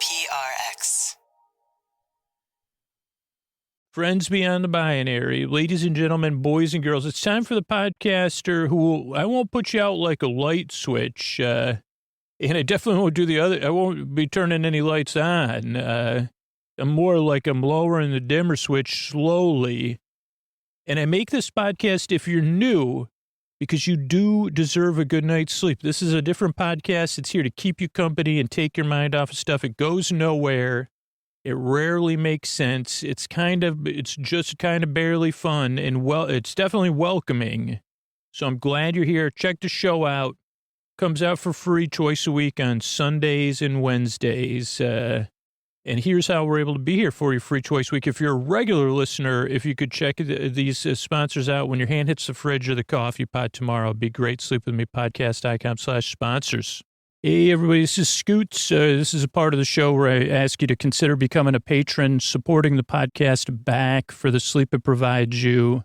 PRX. Friends beyond the binary, ladies and gentlemen, boys and girls, it's time for the podcaster who I won't put you out like a light switch, and I definitely won't do the other. I won't be turning any lights on. I'm more like I'm lowering the dimmer switch slowly. And I make this podcast if you're new, because you do deserve a good night's sleep. This is a different podcast. It's here to keep you company and take your mind off of stuff. It goes nowhere. It rarely makes sense. It's just kind of barely fun, and it's definitely welcoming. So I'm glad you're here. Check the show out. Comes out for free twice a week on Sundays and Wednesdays. And here's how we're able to be here for you free twice a week. If you're a regular listener, if you could check these sponsors out when your hand hits the fridge or the coffee pot tomorrow, it'd be great. Sleepwithmepodcast.com/sponsors. Hey, everybody, this is Scoots. This is a part of the show where I ask you to consider becoming a patron, supporting the podcast back for the sleep it provides you,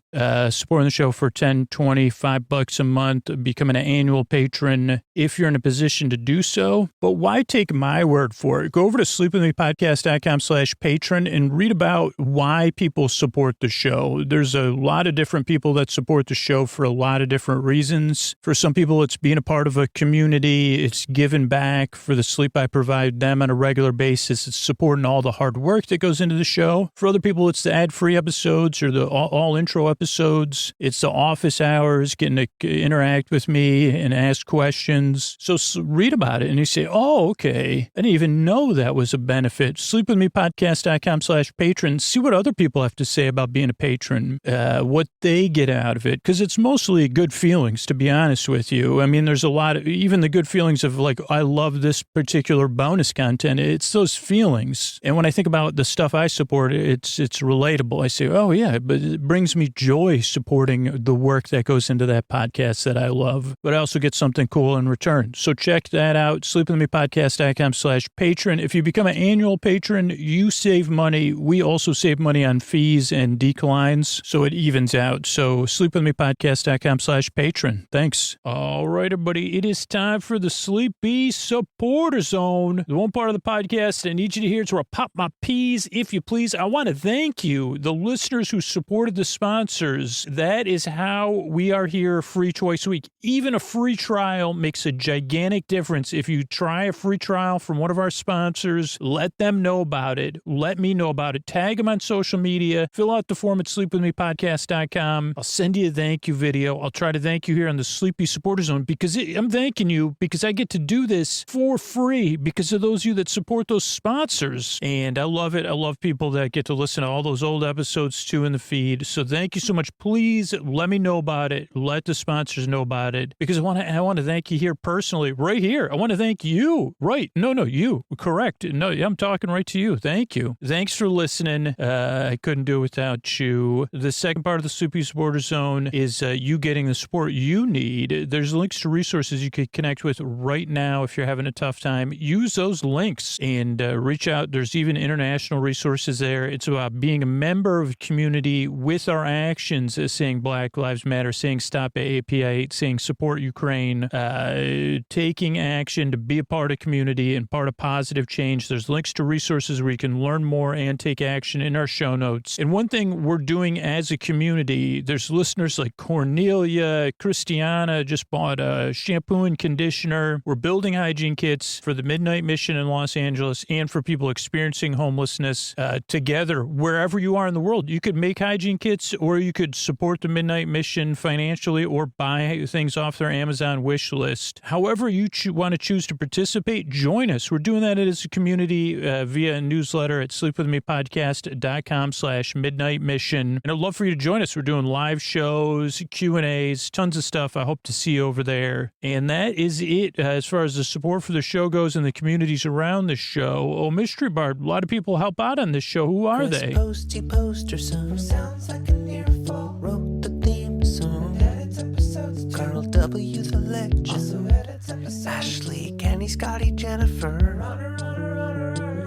supporting the show for $10, $20, $5 a month, becoming an annual patron if you're in a position to do so. But why take my word for it? Go over to sleepwithmepodcast.com/patron and read about why people support the show. There's a lot of different people that support the show for a lot of different reasons. For some people, it's being a part of a community. It's giving back for the sleep I provide them on a regular basis. It's supporting all the hard work that goes into the show. For other people, it's the ad-free episodes or the all intro episodes. It's the office hours, getting to interact with me and ask questions. So read about it and you say, oh, okay, I didn't even know that was a benefit. Sleepwithmepodcast.com/patron. See what other people have to say about being a patron, what they get out of it. Because it's mostly good feelings, to be honest with you. I mean, there's a lot of, even the good feelings of like, I love this particular bonus content. It's those feelings. And when I think about the stuff I support, it's relatable. I say, oh yeah, but it brings me joy supporting the work that goes into that podcast that I love. But I also get something cool in return. So check that out. Sleepwithmepodcast.com/patron. If you become an annual patron, you save money. We also save money on fees and declines. So it evens out. So sleepwithmepodcast.com/patron. Thanks. All right, everybody. It is time for the Sleepy Supporter Zone. The one part of the podcast I need you to hear is where I pop my peas, if you please. I want to thank you, the listeners who supported the sponsors. That is how we are here free twice a week. Even a free trial makes a gigantic difference. If you try a free trial from one of our sponsors, let them know about it. Let me know about it. Tag them on social media. Fill out the form at sleepwithmepodcast.com. I'll send you a thank you video. I'll try to thank you here on the Sleepy Supporter Zone because I'm thanking you because I get to do this for free because of those of you that support those sponsors. And I love it. I love people that get to listen to all those old episodes too in the feed. So thank you so much. Please let me know about it. Let the sponsors know about it because I want to thank you here personally, right here. I want to thank you. Right. No, you. Correct. No, I'm talking right to you. Thank you. Thanks for listening. I couldn't do it without you. The second part of the Sleepy Supporter Zone is you getting the support you need. There's links to resources you could connect with right now if you're having a tough time. Use those links and reach out. There's even international resources there. It's about being a member of a community with our actions, saying Black Lives Matter, saying stop API, saying support Ukraine, taking action to be a part of community and part of positive change. There's links to resources where you can learn more and take action in our show notes. And one thing we're doing as a community, there's listeners like Cornelia, Christiana just bought a shampoo and conditioner. We're building hygiene kits for the Midnight Mission in Los Angeles and for people experiencing homelessness together wherever you are in the world. You could make hygiene kits or you could support the Midnight Mission financially or buy things off their Amazon wish list. However you want to choose to participate, join us. We're doing that as a community via a newsletter at sleepwithmepodcast.com/midnight mission. And I'd love for you to join us. We're doing live shows, Q&As, tons of stuff. I hope to see you over there. And that is it as far as the support for the show goes and the communities around the show. Oh, Mystery Bard, a lot of people help out on this show. Who are they? Posty poster son sounds like an earful. Wrote the theme song. Carl W. the legend. Also edits episodes. Ashley, Kenny, Scotty, Jennifer. Runner.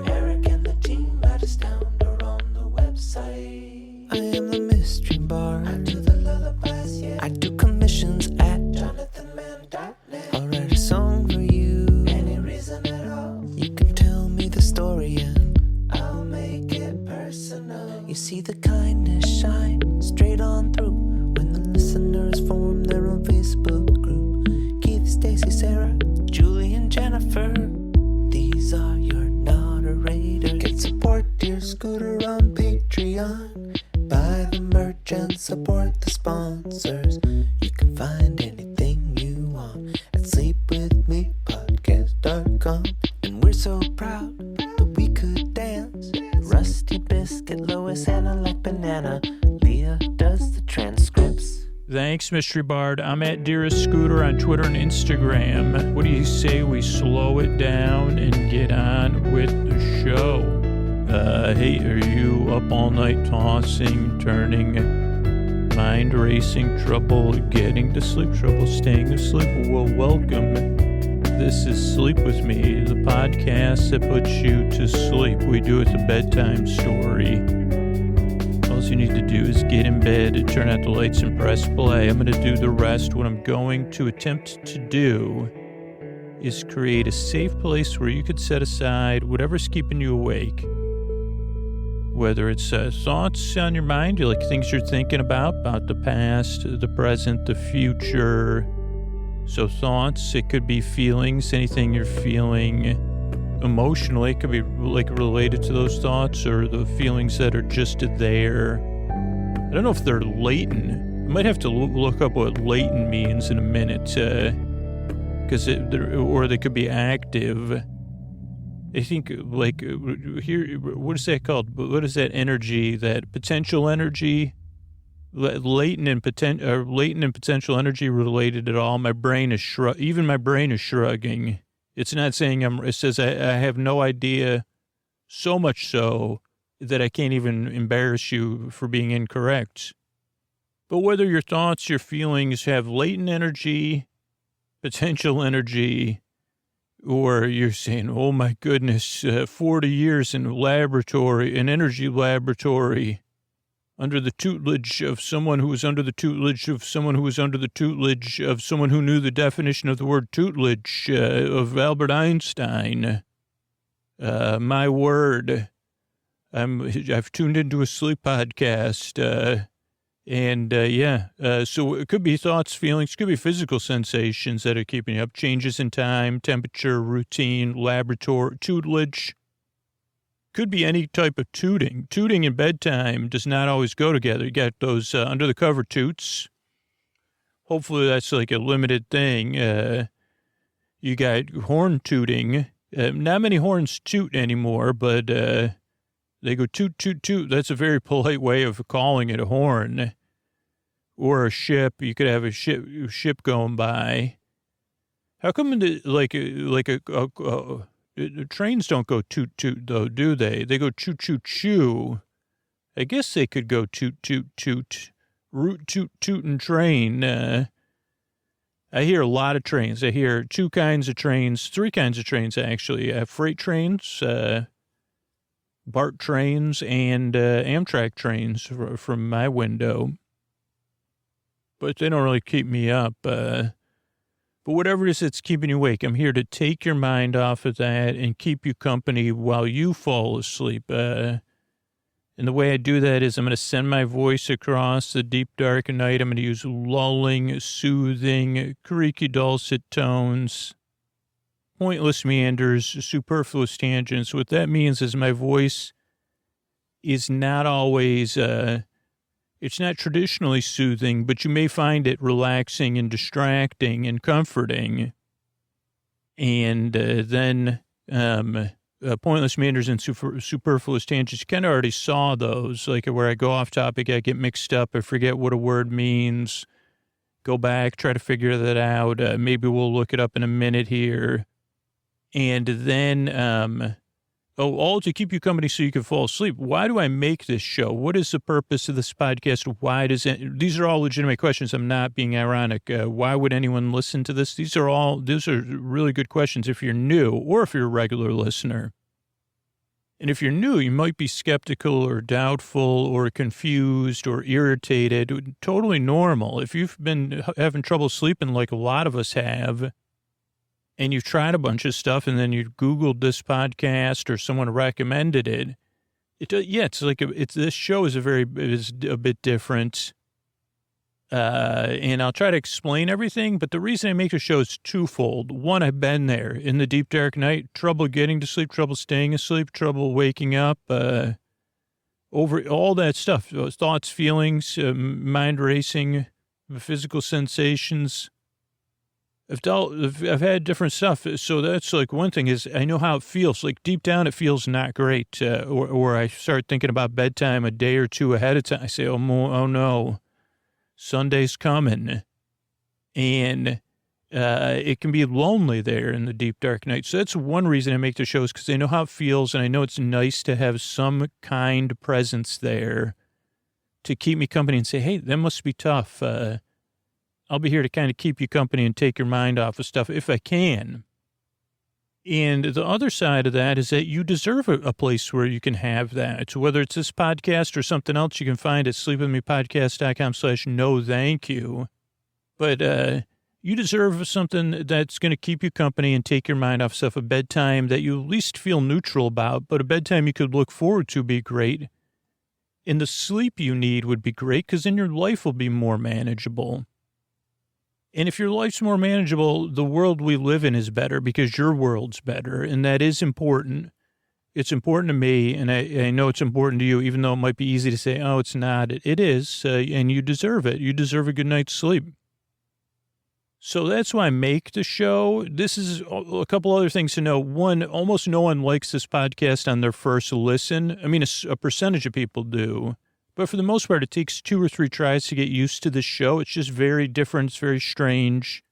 Eric and the team at Astound are on the website. I am the Mystery Bard. I do the lullabies, yeah. I do commissions at jonathanmann.net. I'll write a song for you. Any reason at all. You can tell me the story see the kindness shine straight on through when the listeners form their own Facebook group. Keith, Stacy, Sarah, Julie, and Jennifer. These are your moderators. You can support Dear Scooter on Patreon. Buy the merch and support the sponsors. You can find anything you want at sleepwithmepodcast.com. And we're so proud that we could dance. Rusty Biscuit, Lois, Anna like banana. Leah does the transcripts. Thanks, Mystery Bard. I'm at Dearest Scooter on Twitter and Instagram. What do you say we slow it down and get on with the show? Hey, are you up all night tossing, turning, mind racing, trouble getting to sleep, trouble staying asleep? Well, welcome. This is Sleep With Me, the podcast that puts you to sleep. We do it the bedtime story. All you need to do is get in bed, turn out the lights, and press play. I'm going to do the rest. What I'm going to attempt to do is create a safe place where you could set aside whatever's keeping you awake. Whether it's thoughts on your mind, like things you're thinking about the past, the present, the future. So thoughts, it could be feelings, anything you're feeling emotionally. It could be like related to those thoughts or the feelings that are just there. I don't know if they're latent. I might have to look up what latent means in a minute, or they could be active. I think, like, here, what is that called? What is that energy, that potential energy? Latent and potential energy related at all? My brain is even my brain is shrugging. It's not saying it says I have no idea, so much so that I can't even embarrass you for being incorrect. But whether your thoughts, your feelings have latent energy, potential energy, or you're saying, oh my goodness, 40 years in an energy laboratory, under the tutelage of someone who was under the tutelage of someone who was under the tutelage of someone who knew the definition of the word tutelage, of Albert Einstein. My word, I've tuned into a sleep podcast, so it could be thoughts, feelings, could be physical sensations that are keeping you up, changes in time, temperature, routine, laboratory, tutelage. Could be any type of tooting. Tooting and bedtime does not always go together. You got those under the cover toots. Hopefully that's like a limited thing. You got horn tooting. Not many horns toot anymore, but they go toot, toot, toot. That's a very polite way of calling it a horn. Or a ship. You could have a ship going by. How come trains don't go toot, toot, though, do they? They go choo, choo, choo. I guess they could go toot, toot, toot. Root, toot, toot, and train. I hear a lot of trains. I hear three kinds of trains, actually. Freight trains, BART trains, and Amtrak trains from my window. But they don't really keep me up. But whatever it is that's keeping you awake, I'm here to take your mind off of that and keep you company while you fall asleep. And the way I do that is I'm going to send my voice across the deep, dark night. I'm going to use lulling, soothing, creaky, dulcet tones, pointless meanders, superfluous tangents. What that means is my voice is not always, it's not traditionally soothing, but you may find it relaxing and distracting and comforting. And then pointless meanders and superfluous tangents, you kind of already saw those, like where I go off topic, I get mixed up, I forget what a word means, go back, try to figure that out. Maybe we'll look it up in a minute here. And then, all to keep you company so you can fall asleep. Why do I make this show? What is the purpose of this podcast? Why does it? These are all legitimate questions. I'm not being ironic. Why would anyone listen to this? These are really good questions if you're new or if you're a regular listener. And if you're new, you might be skeptical or doubtful or confused or irritated. Totally normal. If you've been having trouble sleeping like a lot of us have, and you've tried a bunch of stuff and then you Googled this podcast or someone recommended it, Yeah, it's like this show is a bit different. And I'll try to explain everything, but the reason I make the show is twofold. One, I've been there in the deep dark night, trouble getting to sleep, trouble staying asleep, trouble waking up, over all that stuff, those thoughts, feelings, mind racing, physical sensations. I've had different stuff. So that's like one thing is I know how it feels. Like deep down, it feels not great. Or I start thinking about bedtime a day or two ahead of time. I say, oh no, Sunday's coming. And it can be lonely there in the deep dark night. So that's one reason I make the shows, because I know how it feels. And I know it's nice to have some kind presence there to keep me company and say, hey, that must be tough. I'll be here to kind of keep you company and take your mind off of stuff if I can. And the other side of that is that you deserve a place where you can have that. So whether it's this podcast or something else you can find at sleepwithmepodcast.com/no thank you. But you deserve something that's going to keep you company and take your mind off stuff. A bedtime that you at least feel neutral about, but a bedtime you could look forward to be great. And the sleep you need would be great, because then your life will be more manageable. And if your life's more manageable, the world we live in is better because your world's better. And that is important. It's important to me, and I know it's important to you, even though it might be easy to say, oh, it's not. It is, and you deserve it. You deserve a good night's sleep. So that's why I make the show. This is a couple other things to know. One, almost no one likes this podcast on their first listen. I mean, a percentage of people do. But for the most part, it takes 2 or 3 tries to get used to the show. It's just very different. It's very strange.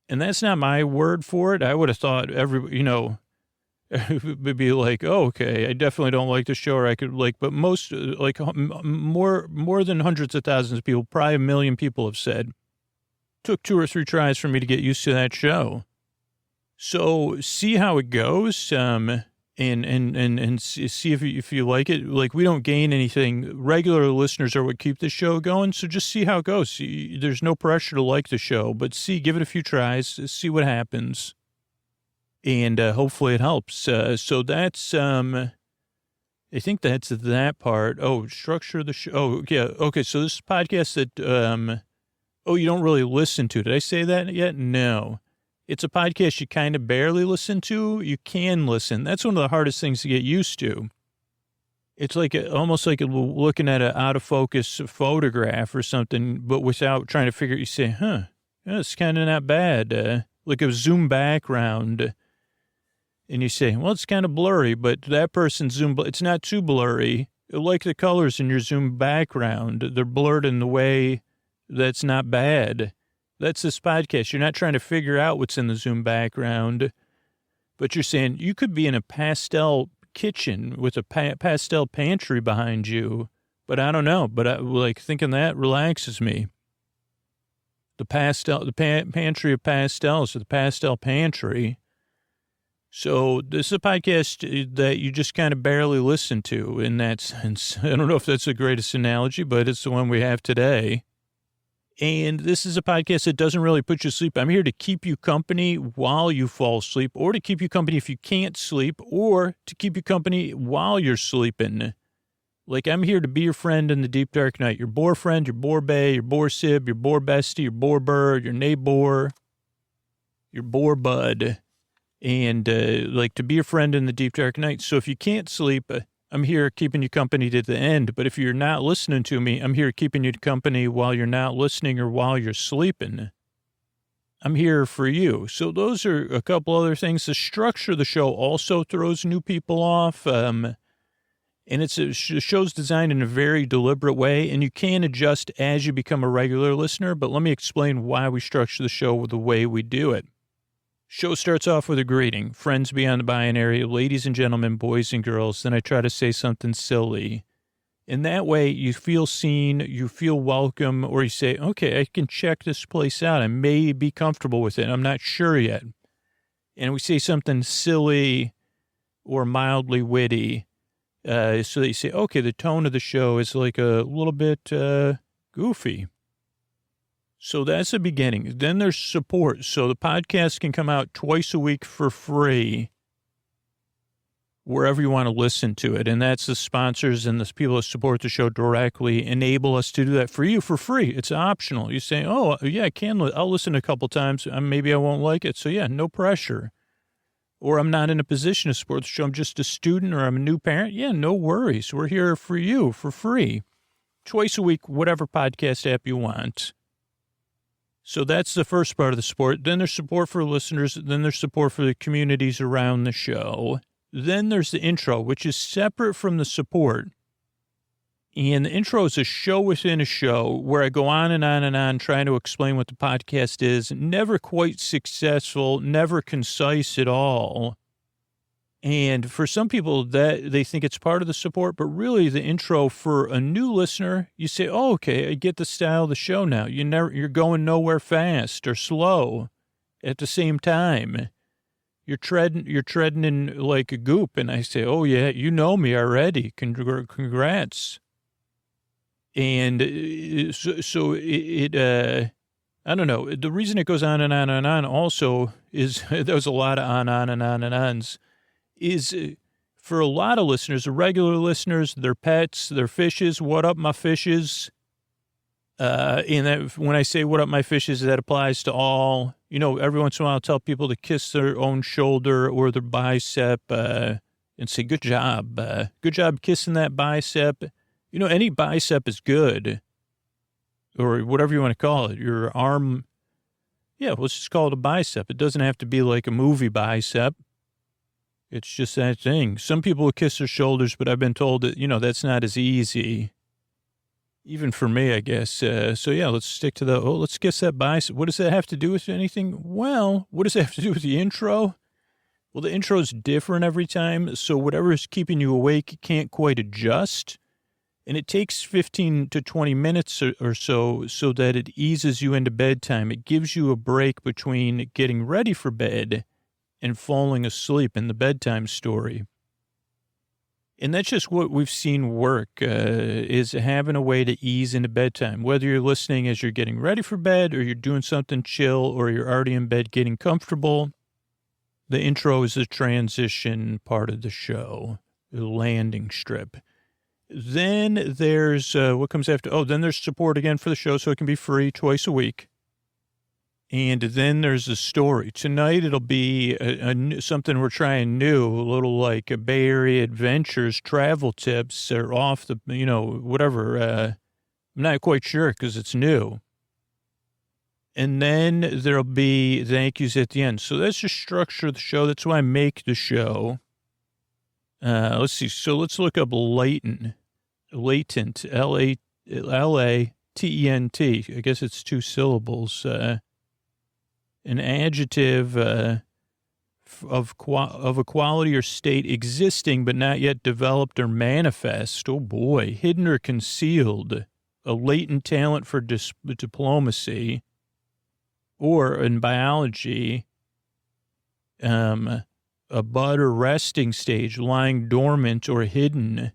And that's not my word for it. I would have thought it would be like, oh, okay, I definitely don't like the show, or I could but most, more than hundreds of thousands of people, probably 1 million people have said, took 2 or 3 tries for me to get used to that show. So see how it goes. And see if you like it. Like, we don't gain anything. Regular listeners are what keep the show going. So just see how it goes. There's no pressure to like the show, but give it a few tries, see what happens. And hopefully it helps. So that's, I think that's that part. Oh, structure the show. Oh, yeah. Okay. So this podcast that, you don't really listen to. Did I say that yet? No. It's a podcast you kind of barely listen to. You can listen. That's one of the hardest things to get used to. It's like almost like looking at an out of focus photograph or something, but without trying to figure it. You say, it's kind of not bad. Like a zoom background. And you say, well, it's kind of blurry, but that person's zoom, it's not too blurry. Like the colors in your zoom background, they're blurred in the way that's not bad. That's this podcast. You're not trying to figure out what's in the Zoom background, but you're saying you could be in a pastel kitchen with a pastel pantry behind you, but I don't know. But thinking that relaxes me. The pantry of pastels, or the pastel pantry. So this is a podcast that you just kind of barely listen to in that sense. I don't know if that's the greatest analogy, but it's the one we have today. And this is a podcast that doesn't really put you to sleep. I'm here to keep you company while you fall asleep, or to keep you company if you can't sleep, or to keep you company while you're sleeping. Like, I'm here to be your friend in the deep dark night. Your boar friend, your boar bae, your boar sib, your boar bestie, your boar bird, your neighbor, your boar bud. And to be your friend in the deep dark night. So if you can't sleep, I'm here keeping you company to the end. But if you're not listening to me, I'm here keeping you company while you're not listening or while you're sleeping. I'm here for you. So those are a couple other things. The structure of the show also throws new people off. And the show's designed in a very deliberate way, and you can adjust as you become a regular listener. But let me explain why we structure the show the way we do it. Show starts off with a greeting. Friends beyond the binary, ladies and gentlemen, boys and girls. Then I try to say something silly. And that way you feel seen, you feel welcome, or you say, okay, I can check this place out. I may be comfortable with it. I'm not sure yet. And we say something silly or mildly witty. So that you say, okay, the tone of the show is like a little bit goofy. So that's the beginning. Then there's support. So the podcast can come out twice a week for free wherever you want to listen to it. And that's the sponsors and the people that support the show directly enable us to do that for you for free. It's optional. You say, oh, yeah, I can. I'll listen a couple times. Maybe I won't like it. So, yeah, no pressure. Or I'm not in a position to support the show. I'm just a student or I'm a new parent. Yeah, no worries. We're here for you for free. Twice a week, whatever podcast app you want. So that's the first part of the support. Then there's support for listeners. Then there's support for the communities around the show. Then there's the intro, which is separate from the support. And the intro is a show within a show where I go on and on and on trying to explain what the podcast is. Never quite successful, never concise at all. And for some people, that they think it's part of the support, but really the intro for a new listener, you say, oh, okay, I get the style of the show now. You're going nowhere fast or slow at the same time. You're treading in like a goop. And I say, oh, yeah, you know me already. Congrats. And so I don't know. The reason it goes on and on and on also is there's a lot of on and on and ons is for a lot of listeners, the regular listeners, their pets, their fishes. What up, my fishes? And that, when I say what up, my fishes, that applies to all. You know, every once in a while, I'll tell people to kiss their own shoulder or their bicep and say, good job kissing that bicep. You know, any bicep is good or whatever you want to call it. Your arm, yeah, let's just call it a bicep. It doesn't have to be like a movie bicep. It's just that thing. Some people will kiss their shoulders, but I've been told that, you know, that's not as easy. Even for me, I guess. So, yeah, let's stick to let's kiss that bicep. What does that have to do with anything? Well, what does that have to do with the intro? Well, the intro is different every time. So whatever is keeping you awake can't quite adjust. And it takes 15 to 20 minutes or so that it eases you into bedtime. It gives you a break between getting ready for bed and falling asleep in the bedtime story. And that's just what we've seen work, is having a way to ease into bedtime. Whether you're listening as you're getting ready for bed or you're doing something chill or you're already in bed getting comfortable, the intro is the transition part of the show, the landing strip. Then there's what comes after. Oh, then there's support again for the show, so it can be free twice a week. And then there's a story. Tonight it'll be something we're trying new, a little like a Bay Area adventures, travel tips, or off the, you know, whatever. I'm not quite sure because it's new. And then there'll be thank yous at the end. So that's the structure of the show. That's why I make the show. Let's see. So let's look up latent, Latent. I guess it's two syllables. An adjective of a quality or state existing but not yet developed or manifest. Oh boy, hidden or concealed. A latent talent for diplomacy, or in biology, a bud or resting stage, lying dormant or hidden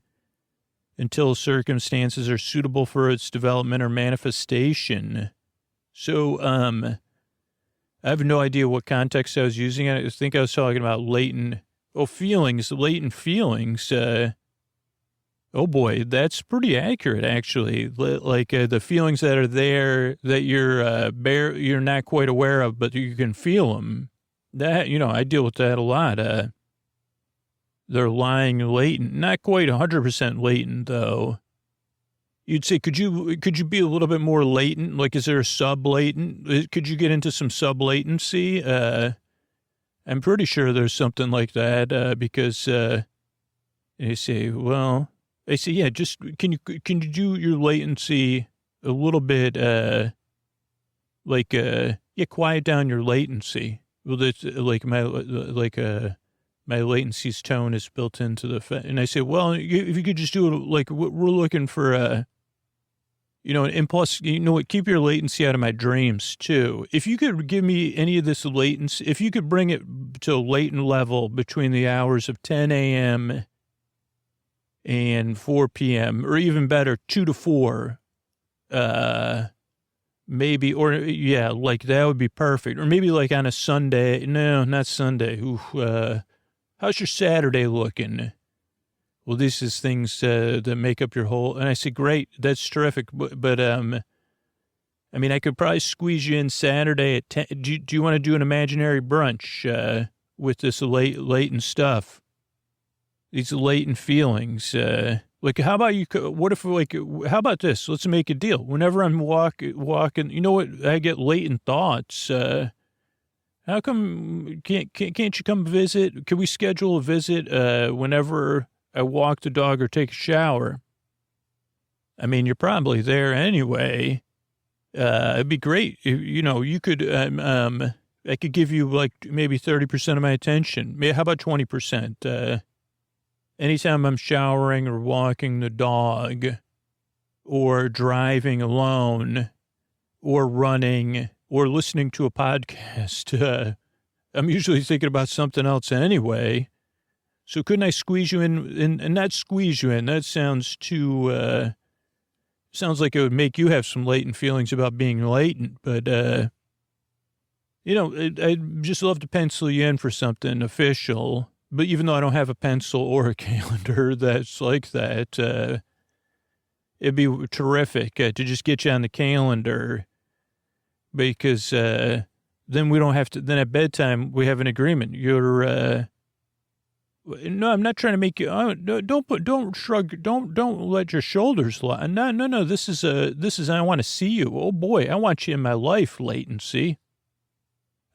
until circumstances are suitable for its development or manifestation. So, I have no idea what context I was using. I think I was talking about latent feelings. Oh boy, that's pretty accurate, actually. Like the feelings that are there that you're not quite aware of, but you can feel them. That, you know, I deal with that a lot. They're lying latent, not quite 100% latent though. You'd say, could you be a little bit more latent? Like, is there a sub-latent? Could you get into some sub-latency? I'm pretty sure there's something like that, because they say, yeah, just can you do your latency a little bit, quiet down your latency. Well, that's like my latency's tone is built into and I say, well, if you could just do it, like we're looking for and plus, you know what, keep your latency out of my dreams too. If you could give me any of this latency, if you could bring it to a latent level between the hours of 10 a.m. and 4 p.m., or even better, 2 to 4, maybe, or yeah, like that would be perfect. Or maybe like on a Sunday. No, not Sunday. how's your Saturday looking? Well, this is things that make up your whole. And I said, great, that's terrific. But I mean, I could probably squeeze you in Saturday at 10. Do you want to do an imaginary brunch with this latent stuff? These latent feelings. Like, how about you? What if, like, how about this? Let's make a deal. Whenever I'm walking, you know what? I get latent thoughts. How come can't you come visit? Can we schedule a visit whenever I walk the dog or take a shower? I mean, you're probably there anyway. It'd be great. You know, you could, I could give you like maybe 30% of my attention. How about 20%? Anytime I'm showering or walking the dog or driving alone or running or listening to a podcast, I'm usually thinking about something else anyway. So couldn't I squeeze you in and not squeeze you in? That sounds too, sounds like it would make you have some latent feelings about being latent, but, you know, I'd just love to pencil you in for something official. But even though I don't have a pencil or a calendar that's like that, it'd be terrific to just get you on the calendar because then we don't have to, then at bedtime we have an agreement. You're, no, I'm not trying to make you, don't shrug, don't let your shoulders lie. No, this is, I want to see you. Oh boy, I want you in my life, latency.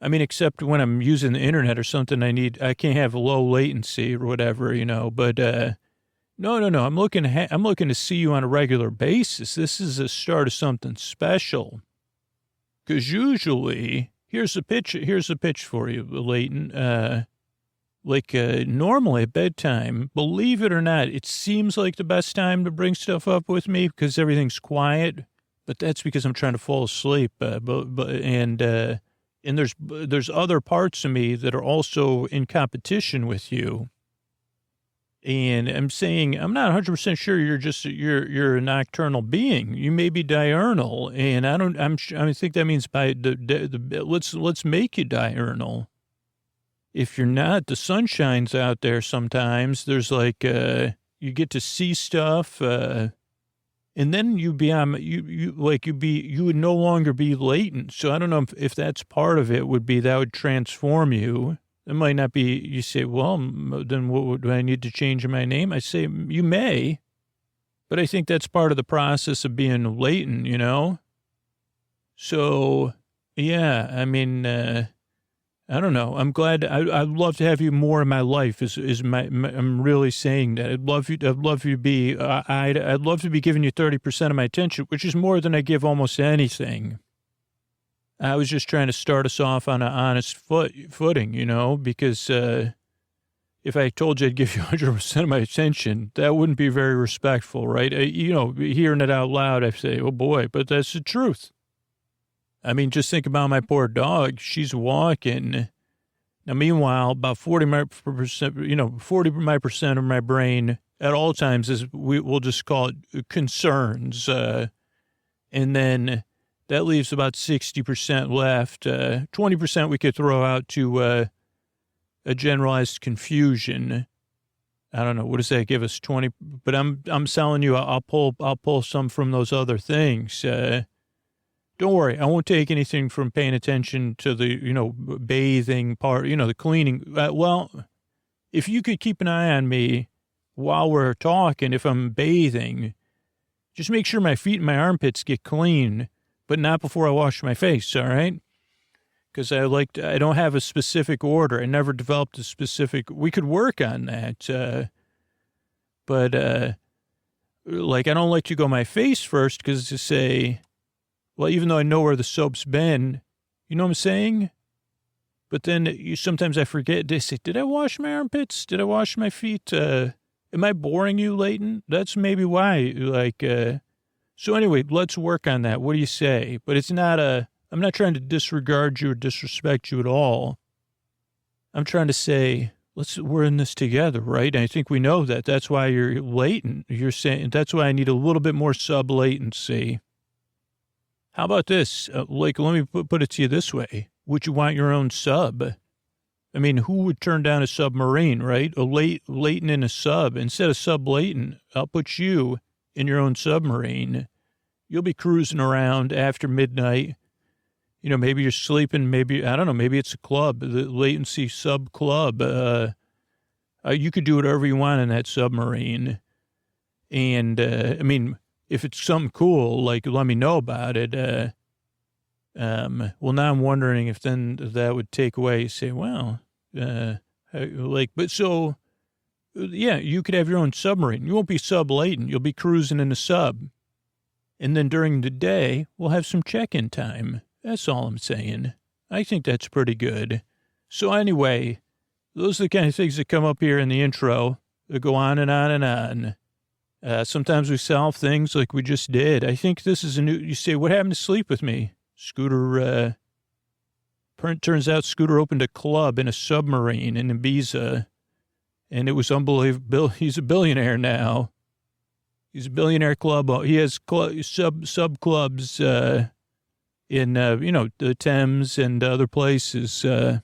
I mean, except when I'm using the internet or something, I can't have low latency or whatever, you know, but, no, I'm looking to see you on a regular basis. This is the start of something special. Cause usually, here's the pitch for you, Leighton. Normally at bedtime, believe it or not, it seems like the best time to bring stuff up with me because everything's quiet, but that's because I'm trying to fall asleep. And there's other parts of me that are also in competition with you. And I'm saying, I'm not 100% sure you're a nocturnal being. You may be diurnal. And I think that means by let's make you diurnal. If you're not, the sun shines out there sometimes. There's like, you get to see stuff, and then you would no longer be latent. So I don't know if that's part of it that would transform you. It might not be, you say, well, then what do I need to change my name? I say, you may, but I think that's part of the process of being latent, you know? So, yeah, I mean, I don't know. I'm glad. I'd love to have you more in my life. I'm really saying that. I'd love you to be. I'd love to be giving you 30% of my attention, which is more than I give almost anything. I was just trying to start us off on an honest footing, you know, because if I told you I'd give you 100% of my attention, that wouldn't be very respectful, right? You know, hearing it out loud, I say, oh boy, but that's the truth. I mean, just think about my poor dog. She's walking. Now, meanwhile, about 40% of my brain at all times is, we'll just call it concerns. And then that leaves about 60% left. 20% we could throw out to a generalized confusion. I don't know. What does that give us? 20. But I'm telling you, I'll pull some from those other things. Don't worry, I won't take anything from paying attention to the, you know, bathing part, you know, the cleaning. Well, if you could keep an eye on me while we're talking, if I'm bathing, just make sure my feet and my armpits get clean, but not before I wash my face, all right? Because I don't have a specific order. I never developed a specific, we could work on that. But I don't let you go my face first because to say, well, even though I know where the soap's been, you know what I'm saying? But then sometimes I forget. They say, did I wash my armpits? Did I wash my feet? Am I boring you, Leighton? That's maybe why. So anyway, let's work on that. What do you say? But it's not I'm not trying to disregard you or disrespect you at all. I'm trying to say, we're in this together, right? And I think we know that. That's why you're latent. You're saying, that's why I need a little bit more sub-latency. How about this? Let me put it to you this way. Would you want your own sub? I mean, who would turn down a submarine, right? Latent in a sub. Instead of sub-latent, I'll put you in your own submarine. You'll be cruising around after midnight. You know, maybe you're sleeping, maybe, I don't know, maybe it's a club, the latency sub club. You could do whatever you want in that submarine. And, I mean, if it's something cool, like, let me know about it. Well, now I'm wondering if then that would take away, say, well, but so, yeah, you could have your own submarine. You won't be sub-latent. You'll be cruising in a sub. And then during the day, we'll have some check-in time. That's all I'm saying. I think that's pretty good. So anyway, those are the kind of things that come up here in the intro that go on and on and on. Sometimes we solve things like we just did. I think this is you say, what happened to Sleep With Me? Scooter, turns out Scooter opened a club in a submarine in Ibiza, and it was unbelievable. He's a billionaire now. He's a billionaire club. He has sub clubs, in, the Thames and other places. And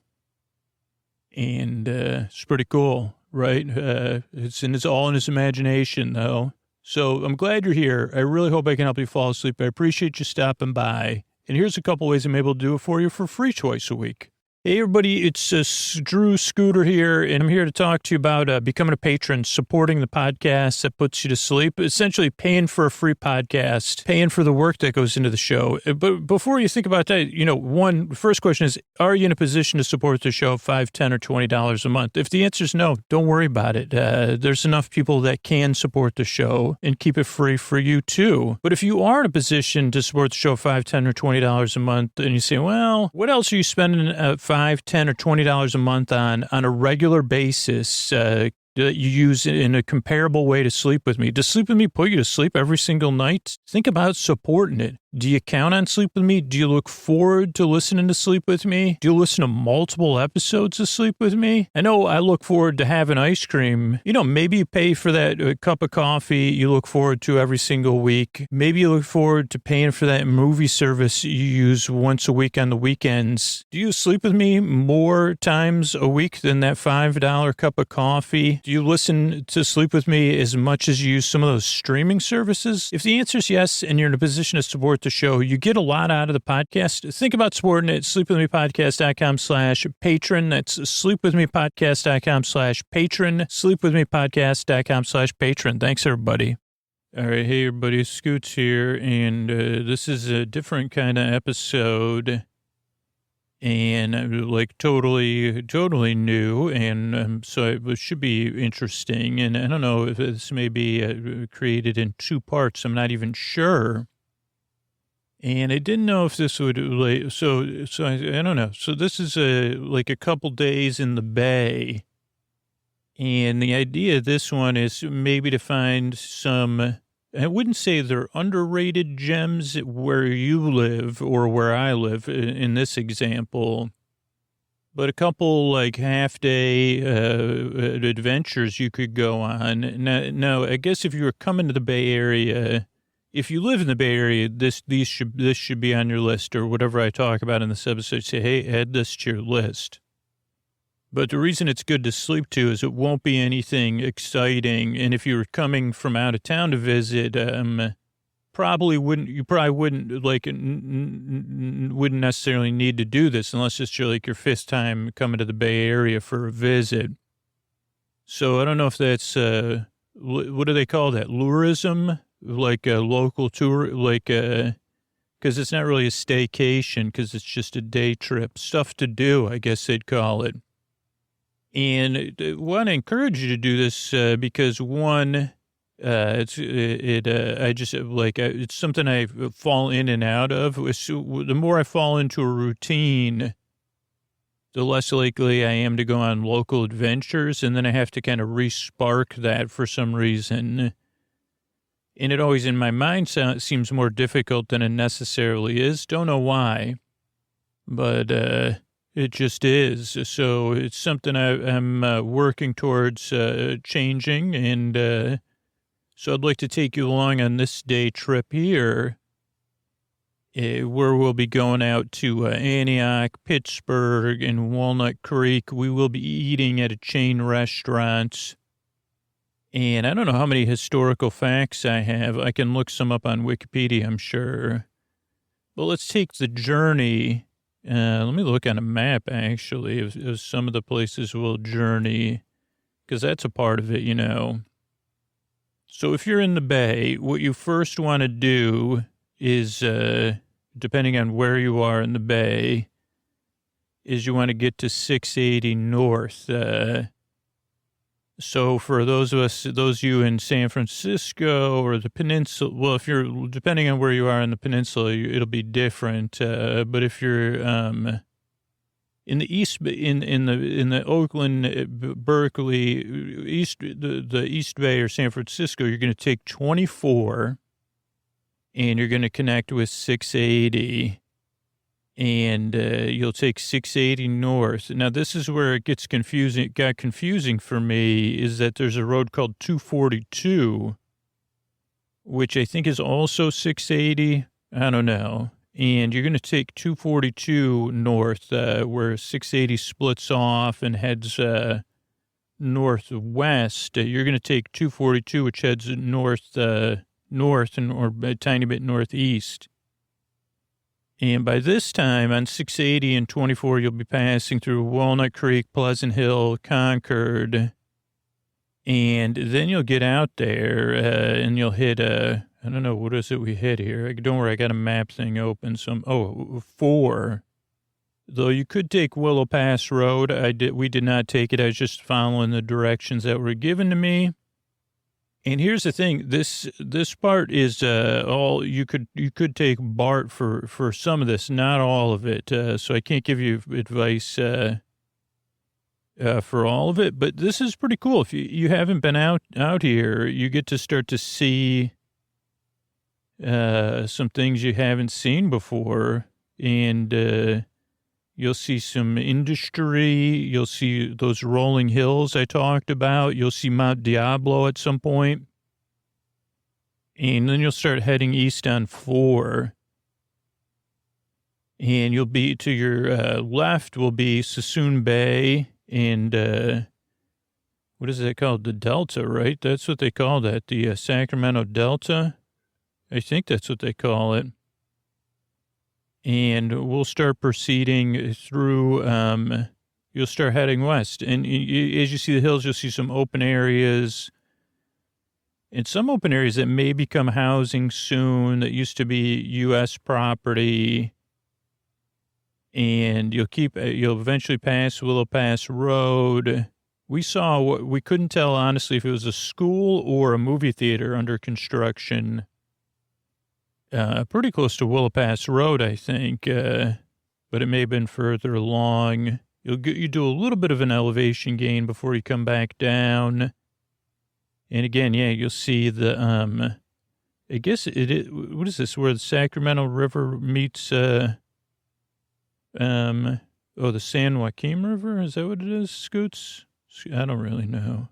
it's pretty cool, right? It's all in his imagination, though. So I'm glad you're here. I really hope I can help you fall asleep. I appreciate you stopping by. And here's a couple ways I'm able to do it for you for free twice a week. Hey, everybody, it's Drew Scooter here, and I'm here to talk to you about becoming a patron, supporting the podcast that puts you to sleep, essentially paying for a free podcast, paying for the work that goes into the show. But before you think about that, first question is, are you in a position to support the show $5, $10, or $20 a month? If the answer is no, don't worry about it. There's enough people that can support the show and keep it free for you, too. But if you are in a position to support the show $5, $10, or $20 a month, and you say, well, what else are you spending $5, $10, or $20 a month on a regular basis that you use in a comparable way to Sleep With Me? Does Sleep With Me put you to sleep every single night? Think about supporting it. Do you count on Sleep With Me? Do you look forward to listening to Sleep With Me? Do you listen to multiple episodes of Sleep With Me? I know I look forward to having ice cream. Maybe you pay for that cup of coffee you look forward to every single week. Maybe you look forward to paying for that movie service you use once a week on the weekends. Do you sleep with me more times a week than that $5 cup of coffee? Do you listen to Sleep With Me as much as you use some of those streaming services? If the answer is yes, and you're in a position to support the show, you get a lot out of the podcast. Think about supporting it. sleepwithmepodcast.com/patron. That's sleepwithmepodcast.com/patron. sleepwithmepodcast.com/patron. Thanks, everybody. All right. Hey, everybody. Scoots here. And this is a different kind of episode. And like totally new. And so it should be interesting. And I don't know if this may be created in two parts. I'm not even sure. And I didn't know if this would, so I don't know. So this is like a couple days in the Bay. And the idea of this one is maybe to find some, I wouldn't say they're underrated gems where you live or where I live in this example, but a couple like half-day adventures you could go on. Now, I guess if you were coming to the Bay Area, if you live in the Bay Area, this should be on your list, or whatever I talk about in this episode. Say, hey, add this to your list. But the reason it's good to sleep to is it won't be anything exciting. And if you're coming from out of town to visit, probably wouldn't necessarily need to do this unless it's your fifth time coming to the Bay Area for a visit. So I don't know if that's what do they call that? Lurism. Like a local tour, because it's not really a staycation, because it's just a day trip. Stuff to do, I guess they'd call it. And I want to encourage you to do this because one, it's something I fall in and out of. The more I fall into a routine, the less likely I am to go on local adventures, and then I have to kind of re-spark that for some reason. And it always, in my mind, seems more difficult than it necessarily is. Don't know why, but it just is. So it's something I'm working towards changing. And so I'd like to take you along on this day trip here. where we'll be going out to Antioch, Pittsburgh, and Walnut Creek. We will be eating at a chain restaurant. And I don't know how many historical facts I have. I can look some up on Wikipedia, I'm sure. But let's take the journey. Let me look on a map, actually, of some of the places we'll journey, because that's a part of it, you know. So if you're in the Bay, what you first want to do is, depending on where you are in the Bay, is you want to get to 680 North. So for those of you in San Francisco or the peninsula, well, if you're, depending on where you are in the peninsula, it'll be different. But if you're in the east, in the Oakland, Berkeley, the East Bay or San Francisco, you're going to take 24, and you're going to connect with 680. And you'll take 680 North. Now, this is where it gets confusing. It got confusing for me, is that there's a road called 242, which I think is also 680. I don't know. And you're going to take 242 North, where 680 splits off and heads northwest. You're going to take 242, which heads north or a tiny bit northeast. And by this time, on 680 and 24, you'll be passing through Walnut Creek, Pleasant Hill, Concord. And then you'll get out there and you'll hit, I don't know, what is it we hit here? Don't worry, I got a map thing open. 4. Though you could take Willow Pass Road. We did not take it. I was just following the directions that were given to me. And here's the thing, this part is all you could take BART for some of this, not all of it. So I can't give you advice for all of it, but this is pretty cool. If you haven't been out here, you get to start to see some things you haven't seen before, and you'll see some industry. You'll see those rolling hills I talked about. You'll see Mount Diablo at some point. And then you'll start heading east on 4. And you'll be to your left will be Sassoon Bay and what is that called? The Delta, right? That's what they call that. The Sacramento Delta. I think that's what they call it. And we'll start proceeding through, you'll start heading west. And as you see the hills, you'll see some open areas. And some open areas that may become housing soon that used to be U.S. property. And you'll eventually pass Willow Pass Road. We couldn't tell, honestly, if it was a school or a movie theater under construction. Pretty close to Willow Pass Road, I think, but it may have been further along. You do a little bit of an elevation gain before you come back down. And again, yeah, you'll see the, I guess what is this, where the Sacramento River meets, the San Joaquin River? Is that what it is, Scoots? I don't really know.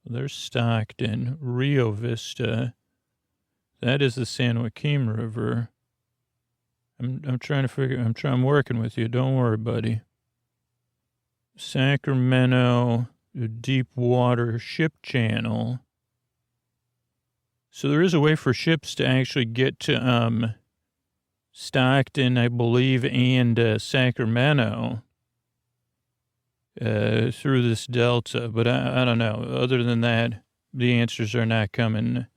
There's Stockton, Rio Vista. That is the San Joaquin River. I'm trying to figure, I'm working with you. Don't worry, buddy. Sacramento, deep water ship channel. So there is a way for ships to actually get to, Stockton, I believe, and, Sacramento, through this delta, but I don't know. Other than that, the answers are not coming.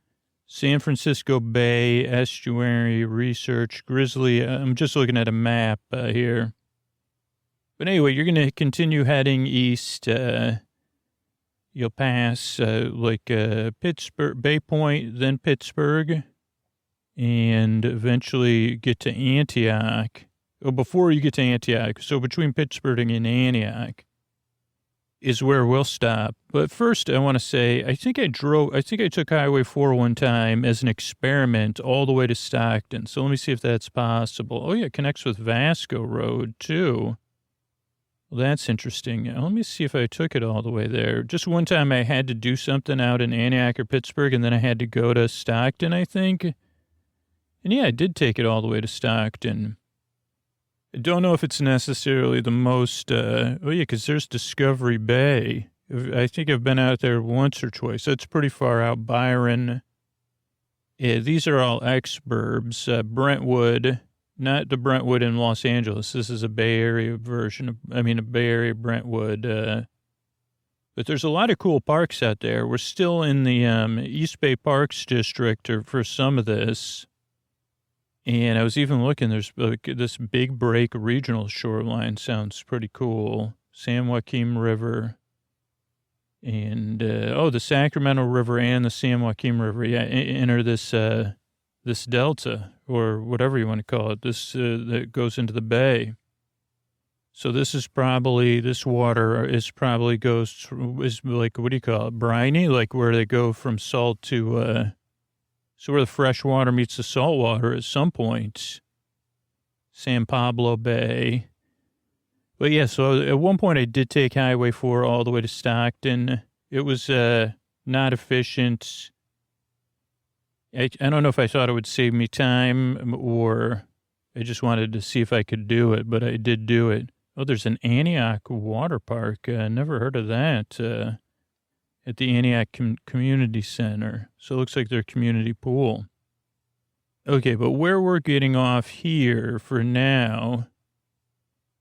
San Francisco Bay, Estuary, Research, Grizzly. I'm just looking at a map here. But anyway, you're going to continue heading east. You'll pass Pittsburgh, Bay Point, then Pittsburgh, and eventually get to Antioch. Oh, before you get to Antioch, so between Pittsburgh and Antioch is where we'll stop. But first, I want to say, I think I took Highway 4 one time as an experiment all the way to Stockton. So let me see if that's possible. Oh, yeah, it connects with Vasco Road, too. Well, that's interesting. Let me see if I took it all the way there. Just one time I had to do something out in Antioch or Pittsburgh, and then I had to go to Stockton, I think. And yeah, I did take it all the way to Stockton. I don't know if it's necessarily the most, because there's Discovery Bay. I think I've been out there once or twice. That's pretty far out. Byron. Yeah, these are all exurbs. Brentwood, not the Brentwood in Los Angeles. This is a Bay Area version a Bay Area Brentwood. But there's a lot of cool parks out there. We're still in the East Bay Parks District for some of this. And I was even looking, there's this Big Break regional shoreline. Sounds pretty cool. San Joaquin River. And, the Sacramento River and the San Joaquin River, enter this delta, or whatever you want to call it, that goes into the bay. So this water is like, what do you call it, briny? Like where they go from salt to, so where the fresh water meets the salt water at some point. San Pablo Bay. But yeah, so at one point I did take Highway 4 all the way to Stockton. It was not efficient. I don't know if I thought it would save me time or I just wanted to see if I could do it, but I did do it. Oh, there's an Antioch water park. Never heard of that. At the Antioch Community Center. So it looks like their community pool. Okay, but where we're getting off here for now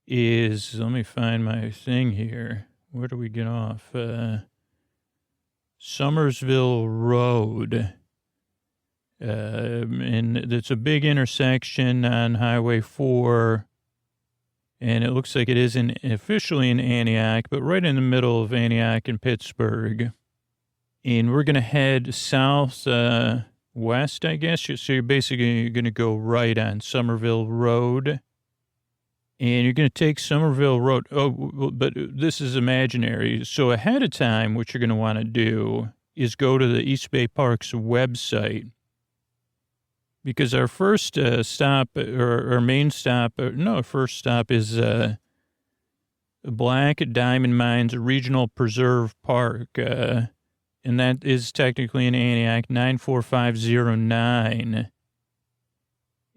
is, let me find my thing here. Where do we get off? Somersville Road. And it's a big intersection on Highway 4. And it looks like it is officially in Antioch, but right in the middle of Antioch and Pittsburgh. And we're going to head south west, I guess. So you're basically going to go right on Somerville Road. And you're going to take Somerville Road. Oh, but this is imaginary. So ahead of time, what you're going to want to do is go to the East Bay Parks website. Because our first stop, or our main stop, first stop is Black Diamond Mines Regional Preserve Park. And that is technically in Antioch, 94509.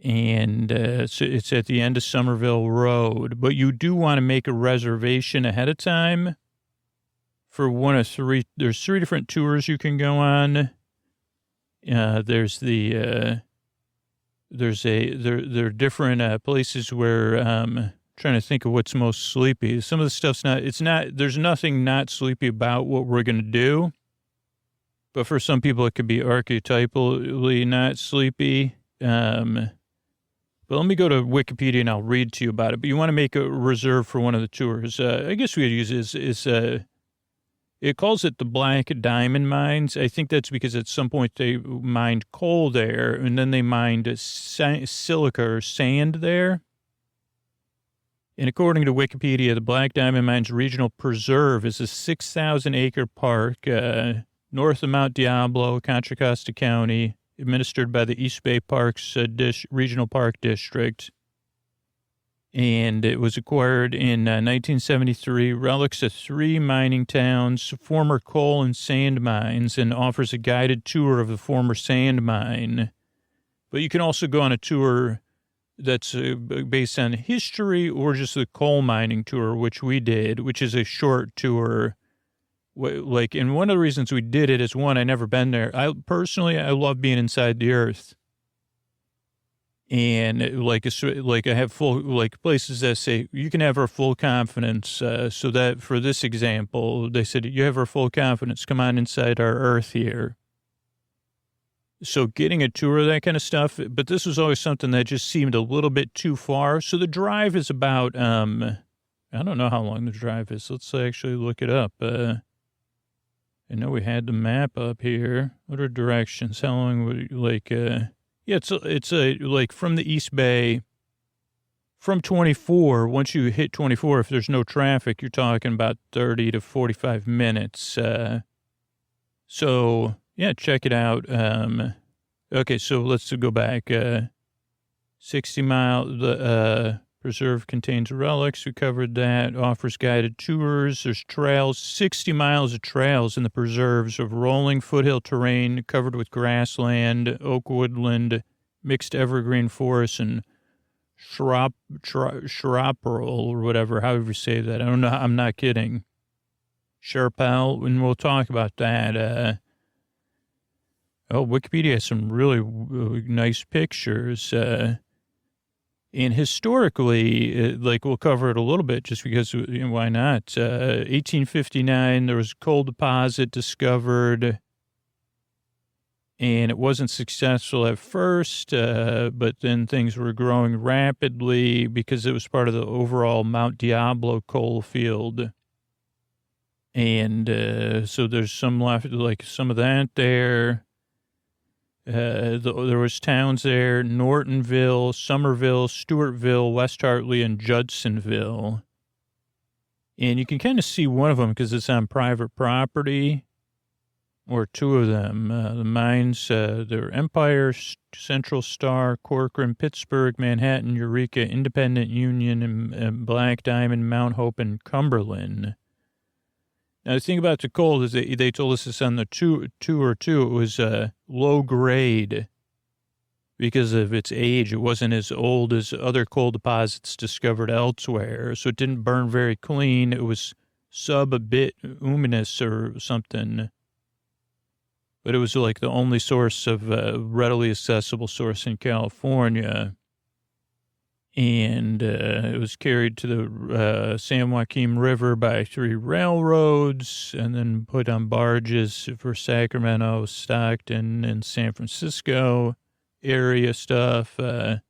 And so it's at the end of Somerville Road. But you do want to make a reservation ahead of time for one of three. There's 3 different tours you can go on. There's there are different places where trying to think of what's most sleepy. Some of the stuff's there's nothing not sleepy about what we're going to do. But for some people, it could be archetypally not sleepy. But let me go to Wikipedia and I'll read to you about it. But you want to make a reserve for one of the tours. I guess we could use it calls it the Black Diamond Mines. I think that's because at some point they mined coal there and then they mined silica or sand there. And according to Wikipedia, the Black Diamond Mines Regional Preserve is a 6,000-acre park north of Mount Diablo, Contra Costa County, administered by the East Bay Parks Regional Park District. And it was acquired in 1973, relics of 3 mining towns, former coal and sand mines, and offers a guided tour of the former sand mine. But you can also go on a tour that's based on history or just the coal mining tour, which we did, which is a short tour. And one of the reasons we did it is, one, I never been there. I love being inside the earth. And I have full, places that say you can have our full confidence. So that for this example, they said, you have our full confidence. Come on inside our earth here. So getting a tour of that kind of stuff. But this was always something that just seemed a little bit too far. So the drive is about, I don't know how long the drive is. Let's actually look it up. I know we had the map up here. What are directions? How long would yeah, it's from the East Bay, from 24, once you hit 24, if there's no traffic, you're talking about 30 to 45 minutes. So, yeah, check it out. Okay, so let's go back. 60 mile, the preserve contains relics. We covered that. Offers guided tours. There's trails, 60 miles of trails in the preserves of rolling foothill terrain covered with grassland, oak woodland, mixed evergreen forest and chaparral or whatever, however you say that. I don't know. I'm not kidding. Chaparral, and we'll talk about that. Wikipedia has some really nice pictures. And historically, we'll cover it a little bit just because, why not? 1859, there was a coal deposit discovered, and it wasn't successful at first, but then things were growing rapidly because it was part of the overall Mount Diablo coal field. And so there's some left, some of that there. There was towns there: Nortonville, Somerville, Stewartville, West Hartley, and Judsonville. And you can kind of see one of them because it's on private property, or two of them. The mines, they're Empire, Central Star, Corcoran, Pittsburgh, Manhattan, Eureka, Independent, Union, and Black Diamond, Mount Hope, and Cumberland. Now, the thing about the coal is they told us this on the tour, it was low grade because of its age. It wasn't as old as other coal deposits discovered elsewhere, so it didn't burn very clean. It was sub-bituminous or something, but it was like the only source of readily accessible source in California. And it was carried to the San Joaquin River by 3 railroads and then put on barges for Sacramento, Stockton, and San Francisco area stuff. And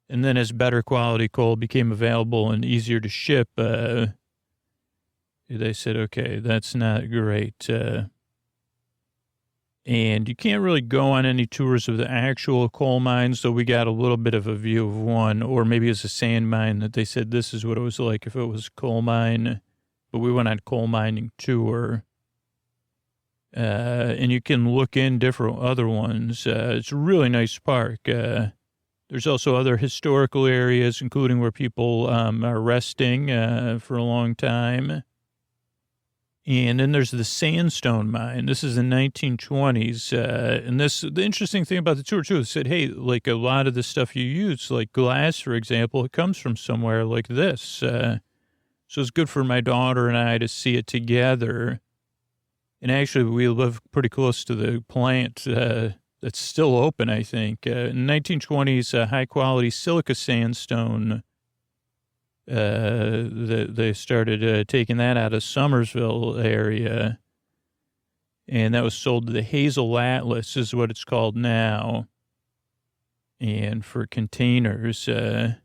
then as better quality coal became available and easier to ship, they said, okay, that's not great. And you can't really go on any tours of the actual coal mines, so we got a little bit of a view of one, or maybe it's a sand mine that they said this is what it was like if it was a coal mine. But we went on a coal mining tour. And you can look in different other ones. It's a really nice park. There's also other historical areas, including where people are resting for a long time. And then there's the Sandstone Mine. This is the 1920s. And the interesting thing about the tour, too, is said, hey, a lot of the stuff you use, like glass, for example, it comes from somewhere like this. So it's good for my daughter and I to see it together. And actually, we live pretty close to the plant that's still open, I think. In the 1920s, high-quality silica sandstone. They started taking that out of Somersville area, and that was sold to the Hazel Atlas, is what it's called now, and for containers, and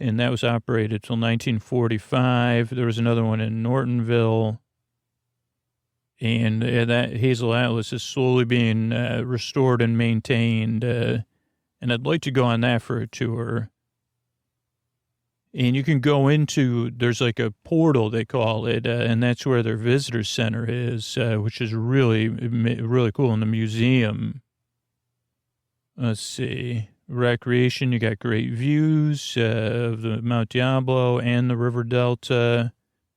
that was operated till 1945. There was another one in Nortonville, and that Hazel Atlas is slowly being restored and maintained, and I'd like to go on that for a tour. And you can go into, there's like a portal, they call it, and that's where their visitor center is, which is really, really cool in the museum. Let's see. Recreation, you got great views of the Mount Diablo and the River Delta,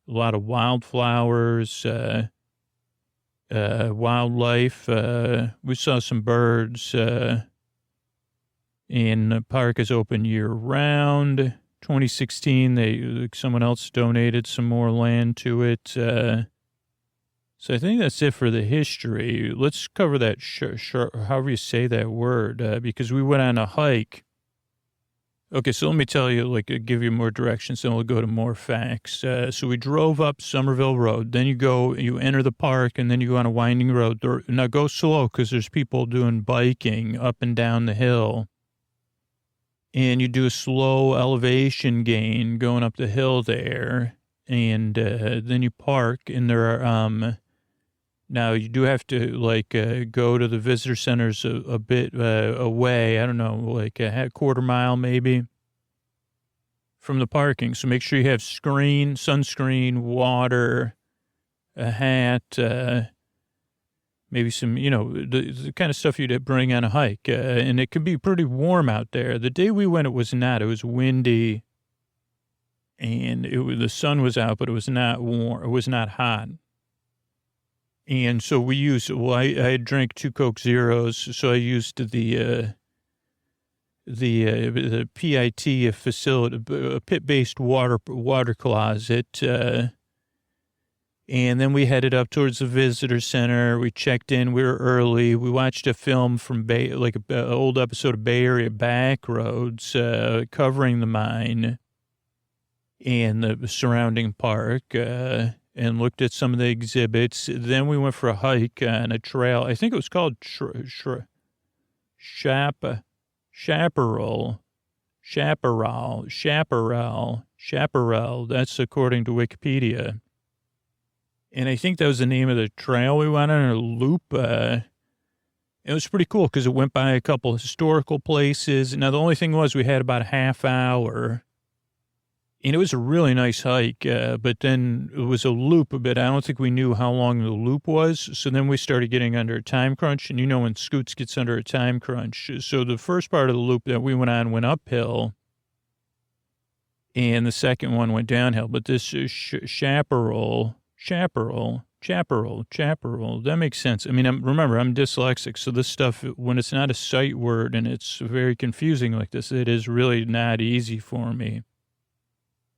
a lot of wildflowers, wildlife. We saw some birds, and the park is open year round. 2016, someone else donated some more land to it. So I think that's it for the history. Let's cover that, however you say that word, because we went on a hike. Okay, so let me tell you, give you more directions, then we'll go to more facts. So we drove up Somerville Road, then you enter the park, and then you go on a winding road. Now go slow, because there's people doing biking up and down the hill. And you do a slow elevation gain going up the hill there, and then you park, and there are, now you do have to, go to the visitor centers a bit away, I don't know, like a quarter mile maybe from the parking. So make sure you have sunscreen, water, a hat, maybe some, the kind of stuff you'd bring on a hike. And it can be pretty warm out there. The day we went, it was not. It was windy, and the sun was out, but it was not warm. It was not hot. And so I drank 2 Coke Zeros, so I used the PIT facility, a pit-based water closet, and then we headed up towards the visitor center. We checked in. We were early. We watched a film from an old episode of Bay Area Backroads, covering the mine and the surrounding park, and looked at some of the exhibits. Then we went for a hike on a trail. I think it was called Chaparral. That's according to Wikipedia. And I think that was the name of the trail we went on, a loop. It was pretty cool because it went by a couple historical places. Now, the only thing was we had about a half hour. And it was a really nice hike, but then it was a loop a bit. I don't think we knew how long the loop was. So then we started getting under a time crunch. And you know when Scoots gets under a time crunch. So the first part of the loop that we went on went uphill. And the second one went downhill. But this Chaparral, that makes sense. I mean, remember, I'm dyslexic. So this stuff, when it's not a sight word and it's very confusing like this, it is really not easy for me.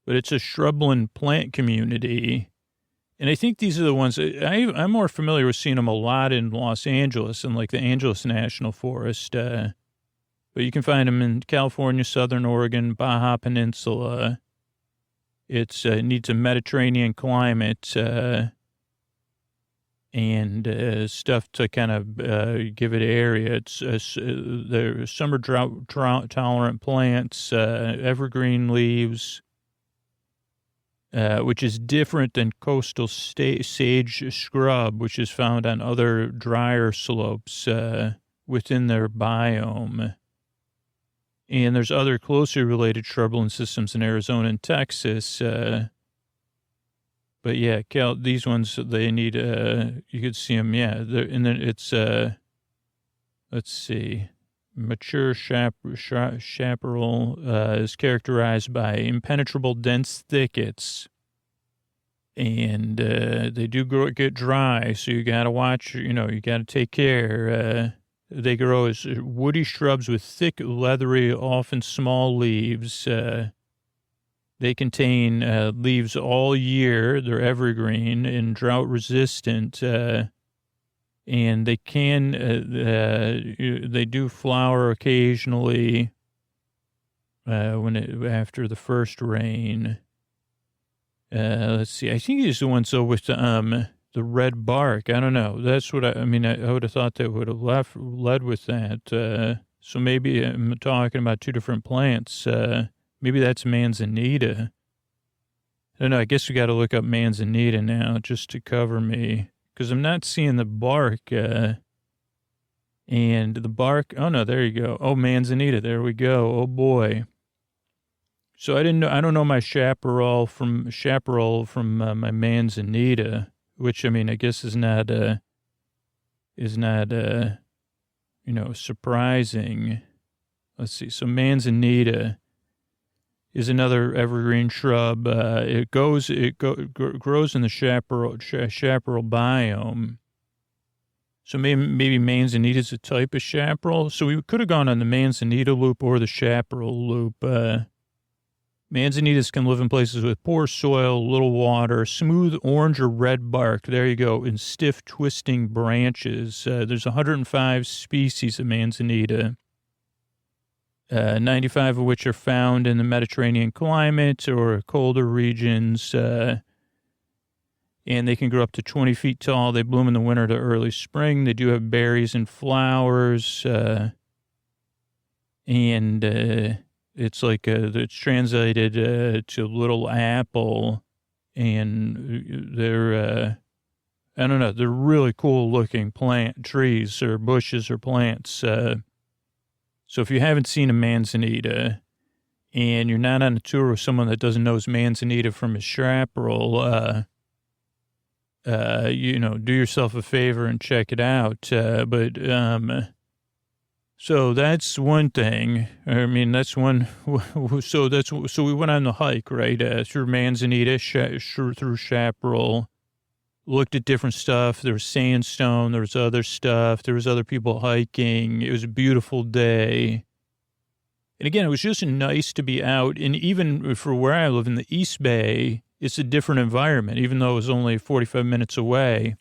But it's a shrubland plant community. And I think these are the ones, I'm more familiar with seeing them a lot in Los Angeles and like the Angeles National Forest. But you can find them in California, Southern Oregon, Baja Peninsula. It needs a Mediterranean climate and stuff to kind of give it area. They're summer drought tolerant plants, evergreen leaves, which is different than coastal sage scrub, which is found on other drier slopes within their biome. And there's other closely related shrubland systems in Arizona and Texas. But yeah, these ones, they need, you could see them, yeah. And then it's, let's see, mature chaparral is characterized by impenetrable dense thickets. And they do get dry, so you got to watch, you got to take care. They grow as woody shrubs with thick, leathery, often small leaves. They contain leaves all year. They're evergreen and drought resistant. And they they do flower occasionally after the first rain. Let's see. I think these are the ones with the red bark. I don't know. That's what I mean. I would have thought they would have led with that. So maybe I'm talking about two different plants. Maybe that's Manzanita. I don't know. I guess we got to look up Manzanita now just to cover me because I'm not seeing the bark. And the bark. Oh no, there you go. Oh, Manzanita. There we go. Oh boy. So I don't know my chaparral from my Manzanita. Which, I mean, I guess is not surprising. Let's see. So Manzanita is another evergreen shrub. It grows in the chaparral biome. So maybe Manzanita is a type of chaparral. So we could have gone on the Manzanita loop or the chaparral loop. Manzanitas can live in places with poor soil, little water, smooth orange or red bark. There you go. And stiff twisting branches. There's 105 species of Manzanita, 95 of which are found in the Mediterranean climate or colder regions. And they can grow up to 20 feet tall. They bloom in the winter to early spring. They do have berries and flowers. It's like it's translated to little apple, and they're I don't know, they're really cool looking trees or bushes or plants. So if you haven't seen a Manzanita and you're not on a tour with someone that doesn't know his Manzanita from his chaparral, do yourself a favor and check it out. So that's one thing. I mean, that's one. So we went on the hike, right? Through Manzanita, through chaparral, looked at different stuff. There was sandstone. There was other stuff. There was other people hiking. It was a beautiful day. And again, it was just nice to be out. And even for where I live in the East Bay, it's a different environment. Even though it was only 45 minutes away,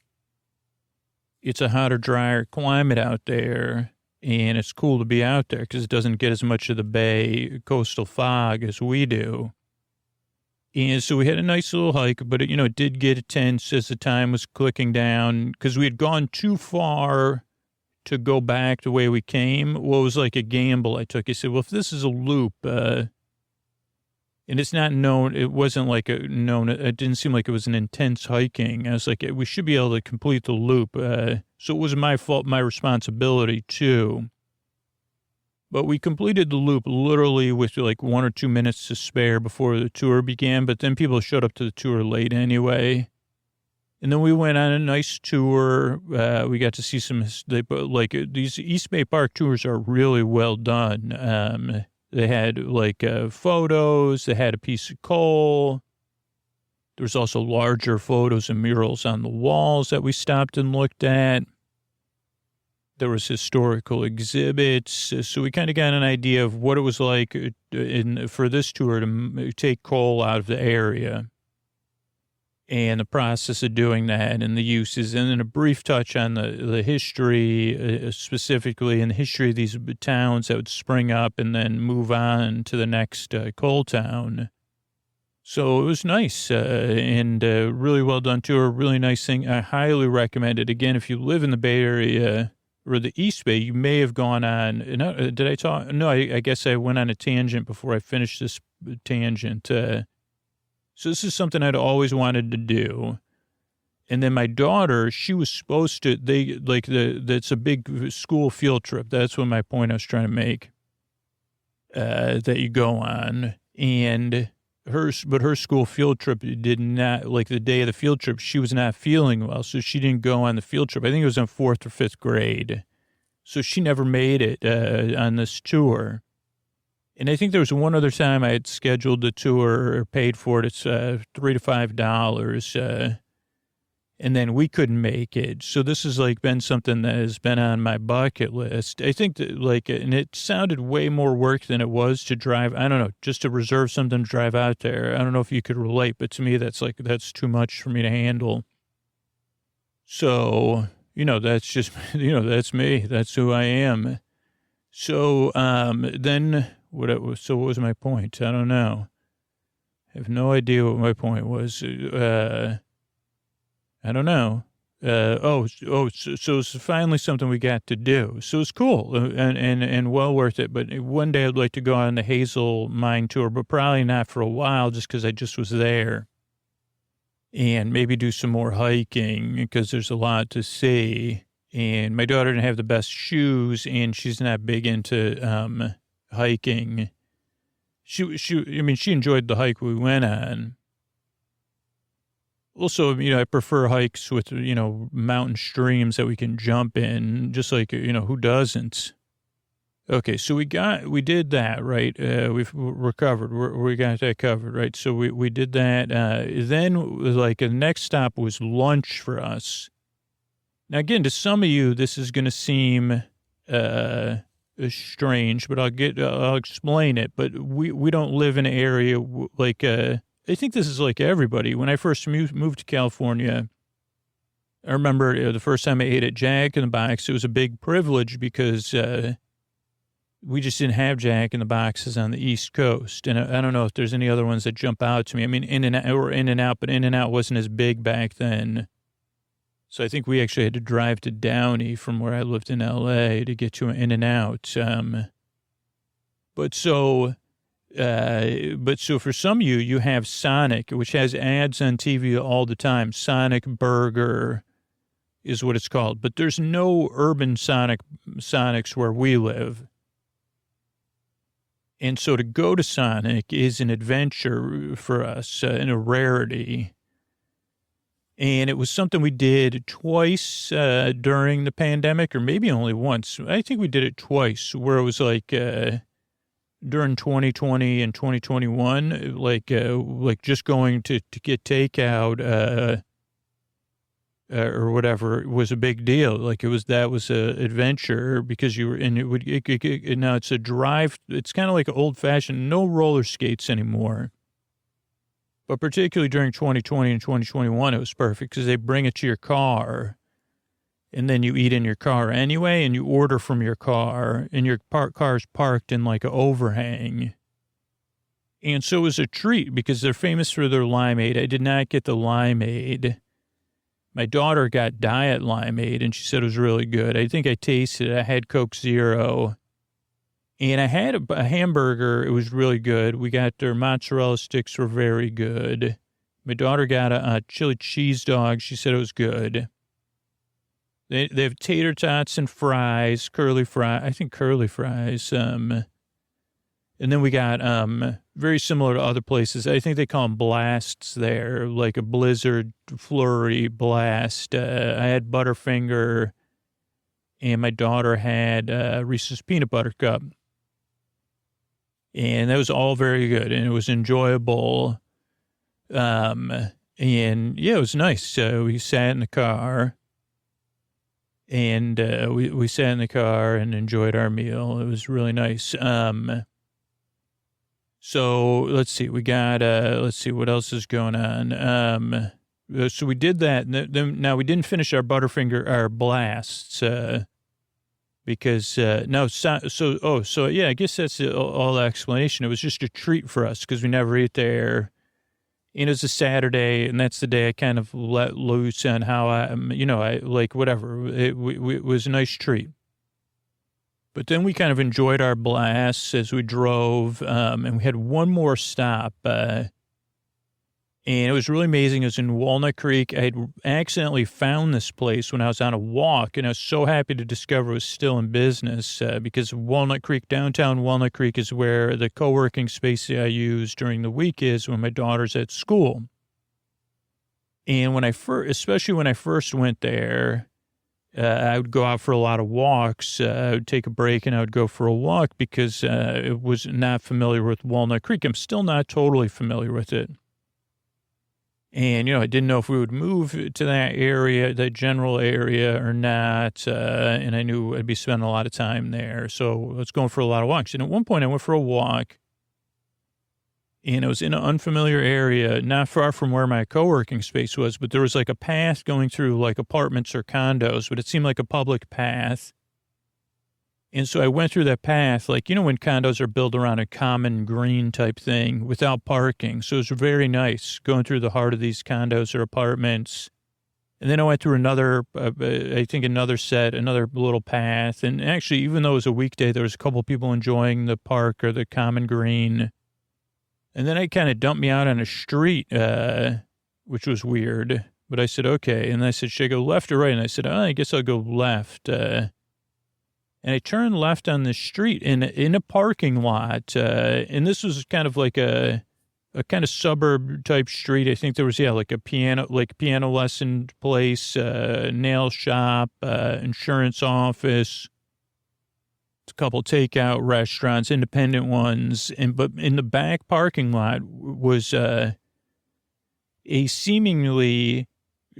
it's a hotter, drier climate out there. And it's cool to be out there because it doesn't get as much of the Bay coastal fog as we do. And so we had a nice little hike, but it did get tense as the time was clicking down because we had gone too far to go back the way we came. Well, it was like a gamble I took. I said, well, if this is a loop, and it's not known, it wasn't like it didn't seem like it was an intense hiking. I was like, we should be able to complete the loop. So it was my fault, my responsibility too. But we completed the loop literally with like 1 or 2 minutes to spare before the tour began. But then people showed up to the tour late anyway. And then we went on a nice tour. We got to see these East Bay Park tours are really well done. They had photos. They had a piece of coal. There was also larger photos and murals on the walls that we stopped and looked at. There was historical exhibits. So we kind of got an idea of what it was like for this tour to take coal out of the area and the process of doing that and the uses. And then a brief touch on the history, specifically in the history of these towns that would spring up and then move on to the next coal town. So it was nice and really well done tour, really nice thing. I highly recommend it. Again, if you live in the Bay Area or the East Bay, you may have gone on. Did I talk? No, I guess I went on a tangent before I finished this tangent. So this is something I'd always wanted to do. And then my daughter, she was supposed to, that's a big school field trip. That's what my point I was trying to make, that you go on. And her school field trip did not, the day of the field trip, she was not feeling well. So she didn't go on the field trip. I think it was in 4th or 5th grade. So she never made it on this tour. And I think there was one other time I had scheduled the tour or paid for it. It's $3 to $5. And then we couldn't make it. So this has been something that has been on my bucket list. I think that and it sounded way more work than it was to drive. I don't know, just to reserve something to drive out there. I don't know if you could relate, but to me, that's too much for me to handle. So, that's just, that's me. That's who I am. So, then what was my point? I don't know. I have no idea what my point was. I don't know. So it's finally something we got to do. So it's cool and well worth it. But one day I'd like to go on the Hazel Mine tour, but probably not for a while just because I just was there. And maybe do some more hiking because there's a lot to see. And my daughter didn't have the best shoes and she's not big into hiking. She enjoyed the hike we went on. Also, I prefer hikes with, mountain streams that we can jump in, just who doesn't? Okay, so we did that, right? We've recovered. We got that covered, right? So we did that. Then, the next stop was lunch for us. Now, again, to some of you, this is going to seem strange, but I'll explain it. But we don't live in an area I think this is like everybody. When I first moved to California, I remember the first time I ate at Jack in the Box, it was a big privilege because we just didn't have Jack in the Boxes on the East Coast. And I don't know if there's any other ones that jump out to me. I mean, In-N-Out, but In-N-Out wasn't as big back then. So I think we actually had to drive to Downey from where I lived in L.A. to get to an In-N-Out. But so for some of you, you have Sonic, which has ads on TV all the time. Sonic Burger is what it's called. But there's no urban Sonics where we live. And so to go to Sonic is an adventure for us and a rarity. And it was something we did twice during the pandemic, or maybe only once. I think we did it twice, where it was during 2020 and 2021, just going to get takeout or whatever was a big deal. Like that was a adventure because you were, and now it's a drive. It's kind of like old fashioned, no roller skates anymore. But particularly during 2020 and 2021, it was perfect because they bring it to your car and then you eat in your car anyway, and you order from your car, and your car's parked in like an overhang. And so it was a treat because they're famous for their limeade. I did not get the limeade. My daughter got diet limeade, and she said it was really good. I think I tasted it. I had Coke Zero. And I had a hamburger. It was really good. We got their mozzarella sticks were very good. My daughter got a chili cheese dog. She said it was good. They have tater tots and fries, curly fries. I think curly fries. And then we got very similar to other places. I think they call them blasts there, like a blizzard, flurry, blast. I had Butterfinger, and my daughter had Reese's Peanut Butter Cup. And that was all very good, and it was enjoyable. And, yeah, it was nice. We sat in the car. And we sat in the car and enjoyed our meal. It was really nice. So let's see. We got, let's see what else is going on. So we did that. Now we didn't finish our Butterfinger, our blasts, because, no, so yeah, I guess that's all the explanation. It was just a treat for us because we never eat there. And it's a Saturday, and that's the day I kind of let loose on how I like whatever. It was a nice treat. But then we kind of enjoyed our blasts as we drove, and we had one more stop. And it was really amazing. It was in Walnut Creek. I had accidentally found this place when I was on a walk, and I was so happy to discover it was still in business because Walnut Creek, downtown Walnut Creek, is where the co-working space I use during the week is when my daughter's at school. And especially when I first went there, I would go out for a lot of walks. I would take a break and I would go for a walk because I was not familiar with Walnut Creek. I'm still not totally familiar with it. And, I didn't know if we would move to that area, that general area or not. And I knew I'd be spending a lot of time there. So I was going for a lot of walks. And at one point I went for a walk and I was in an unfamiliar area, not far from where my co-working space was, but there was like a path going through like apartments or condos, but it seemed like a public path. And so I went through that path, like, when condos are built around a common green type thing without parking. So it was very nice going through the heart of these condos or apartments. And then I went through another little path. And actually, even though it was a weekday, there was a couple of people enjoying the park or the common green. And then it kind of dumped me out on a street, which was weird. But I said, okay. And I said, should I go left or right? And I said, I guess I'll go left. And I turned left on the street in a parking lot. And this was kind of like a kind of suburb type street. I think there was, like a piano lesson place, nail shop, insurance office, a couple takeout restaurants, independent ones. But in the back parking lot was a seemingly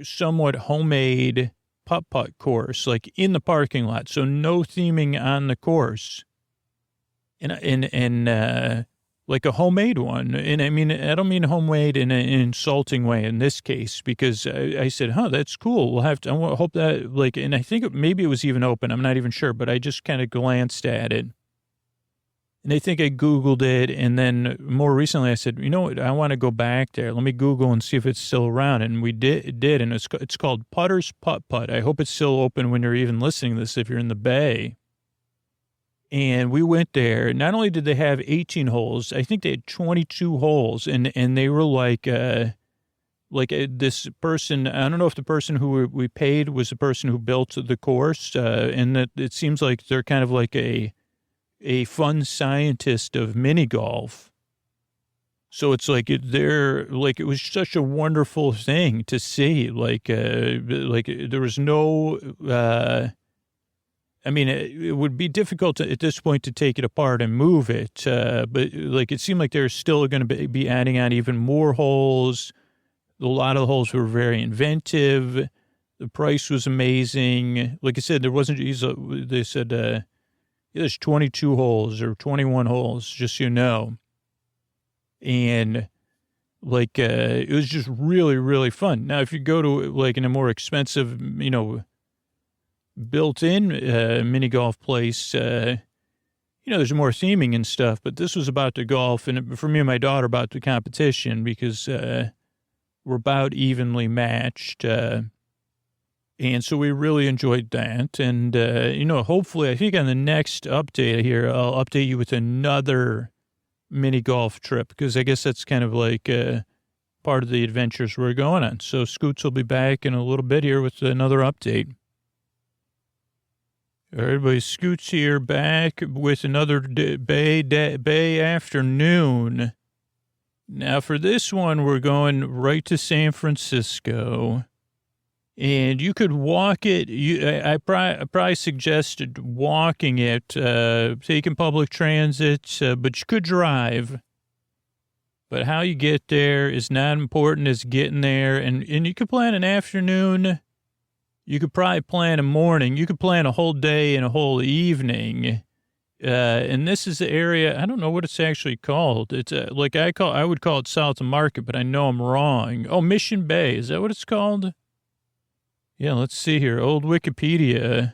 somewhat homemade putt-putt course, like in the parking lot. So no theming on the course. And like a homemade one. And I mean, I don't mean homemade in an insulting way in this case, because I said, that's cool. I hope that and I think maybe it was even open. I'm not even sure, but I just kind of glanced at it. And I think I Googled it. And then more recently I said, you know what? I want to go back there. Let me Google and see if it's still around. And we did. And it's called Putter's Putt-Putt. I hope it's still open when you're even listening to this, if you're in the Bay. And we went there. Not only did they have 18 holes, I think they had 22 holes. And they were like this person, I don't know if the person who we paid was the person who built the course. And that it seems like they're kind of like a fun scientist of mini golf. So it's like it was such a wonderful thing to see. There was no, it would be difficult at this point to take it apart and move it. But it seemed like they're still going to be adding on even more holes. A lot of the holes were very inventive. The price was amazing. Like I said, there wasn't, they said, there's 22 holes or 21 holes, just so you know. And like, it was just really, really fun. Now, if you go to like in a more expensive, built-in mini golf place, there's more theming and stuff, but this was about the golf, and for me and my daughter, about the competition, because we're about evenly matched. And so we really enjoyed that. And, hopefully, I think on the next update here, I'll update you with another mini golf trip, because I guess that's kind of like part of the adventures we're going on. So Scoots will be back in a little bit here with another update. Everybody, Scoots here, back with another Bay afternoon. Now, for this one, we're going right to San Francisco. And you could walk it. I probably suggested walking it, taking public transit, but you could drive. But how you get there is not important as getting there. And you could plan an afternoon. You could probably plan a morning. You could plan a whole day and a whole evening. And this is the area, I don't know what it's actually called. It's I would call it South of Market, but I know I'm wrong. Oh, Mission Bay. Is that what it's called? Yeah, let's see here. Old Wikipedia.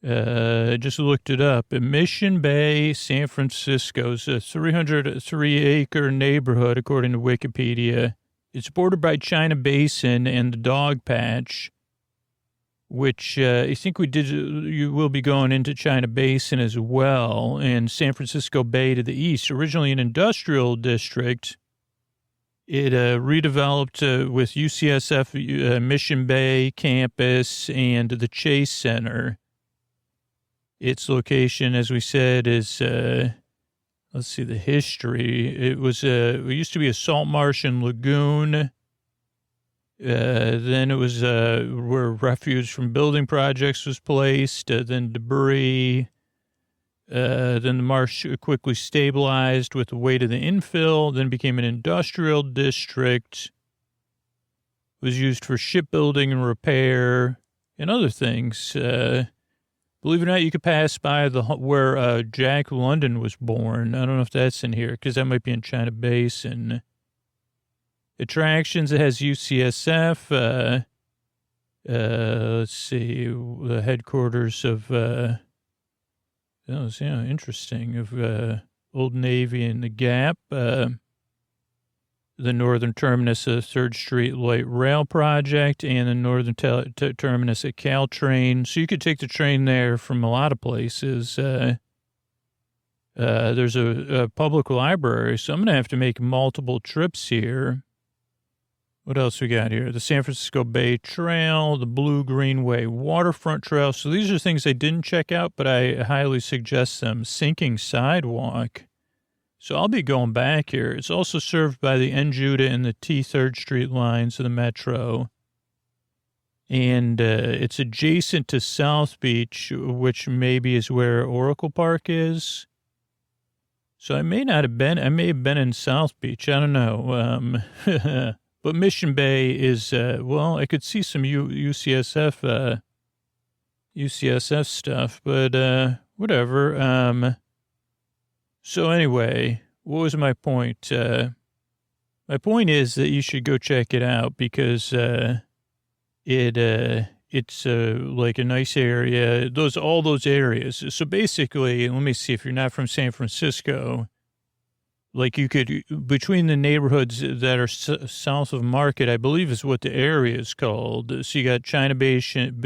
I just looked it up. Mission Bay, San Francisco is a 303-acre neighborhood, according to Wikipedia. It's bordered by China Basin and the Dog Patch, which I think you will be going into China Basin as well, and San Francisco Bay to the east. Originally an industrial district, it redeveloped with UCSF Mission Bay campus and the Chase Center. Its location, as we said, is, let's see, the history. It used to be a salt marsh and lagoon. Then it was where refuge from building projects was placed, then debris. Then the marsh quickly stabilized with the weight of the infill, then became an industrial district. It was used for shipbuilding and repair and other things. Believe it or not, you could pass by where Jack London was born. I don't know if that's in here, because that might be in China Basin. Attractions, it has UCSF. Let's see, the headquarters of, interesting, of Old Navy and the Gap. The northern terminus of 3rd Street Light Rail Project, and the northern terminus at Caltrain. So you could take the train there from a lot of places. There's a public library, so I'm going to have to make multiple trips here. What else we got here? The San Francisco Bay Trail, the Blue Greenway Waterfront Trail. So these are things I didn't check out, but I highly suggest them. Sinking Sidewalk. So I'll be going back here. It's also served by the N. Judah and the T 3rd Street lines of the Metro. And it's adjacent to South Beach, which maybe is where Oracle Park is. So I may have been in South Beach. I don't know. But Mission Bay is, I could see some UCSF stuff, but whatever. So anyway, what was my point? My point is that you should go check it out, because it's like a nice area. All those areas. So basically, let me see, if you're not from San Francisco, like you could, between the neighborhoods that are south of Market, I believe is what the area is called. So you got China Basin,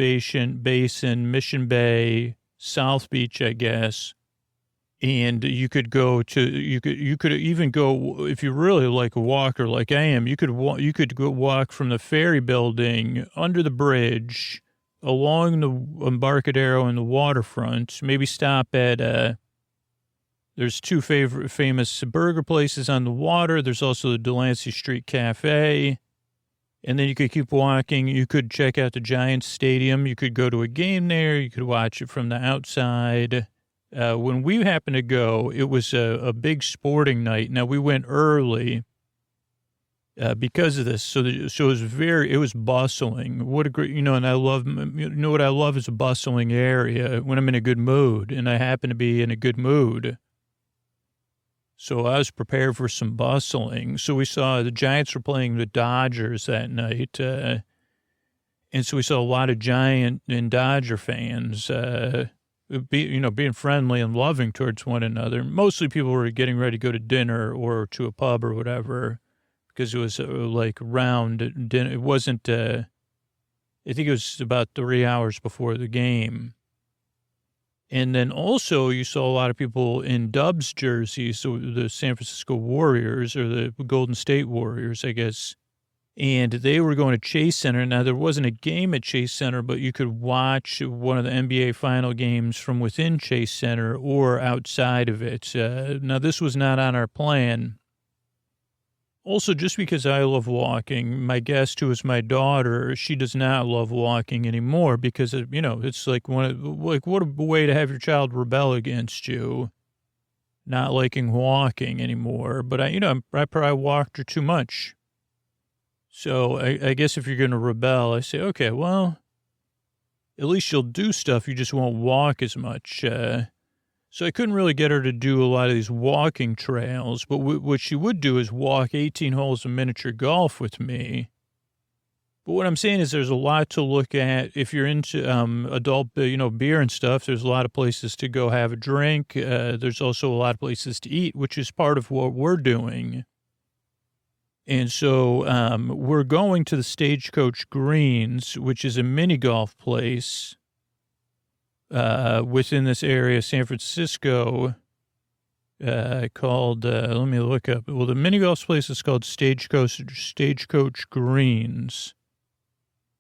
Mission Bay, South Beach, I guess. And you could you could even go, if you really like a walker like I am, you could go walk from the Ferry Building under the bridge along the Embarcadero and the waterfront. Maybe stop at, there's two famous burger places on the water. There's also the Delancey Street Cafe. And then you could keep walking. You could check out the Giants Stadium. You could go to a game there. You could watch it from the outside. When we happened to go, it was a big sporting night. Now, we went early. because of this. So it was bustling. What a great, and what I love is a bustling area when I'm in a good mood, and I happen to be in a good mood. So I was prepared for some bustling. So we saw the Giants were playing the Dodgers that night. And so we saw a lot of Giant and Dodger fans, being friendly and loving towards one another. Mostly people were getting ready to go to dinner or to a pub or whatever, because it was like round dinner. It wasn't, I think it was about 3 hours before the game. And then also you saw a lot of people in Dubs jerseys, so the San Francisco Warriors or the Golden State Warriors, I guess. And they were going to Chase Center. Now, there wasn't a game at Chase Center, but you could watch one of the NBA final games from within Chase Center or outside of it. Now, this was not on our plan. Also, just because I love walking, my guest, who is my daughter, she does not love walking anymore because, it's like what a way to have your child rebel against you, not liking walking anymore. But I probably walked her too much. So I guess if you're going to rebel, I say, okay, well, at least you'll do stuff. You just won't walk as much. So I couldn't really get her to do a lot of these walking trails, but what she would do is walk 18 holes of miniature golf with me. But what I'm saying is there's a lot to look at. If you're into adult, beer and stuff, there's a lot of places to go have a drink. There's also a lot of places to eat, which is part of what we're doing. And so we're going to the Stagecoach Greens, which is a mini golf place within this area, San Francisco, called, let me look up. Well, the mini golf place is called Stagecoach Greens.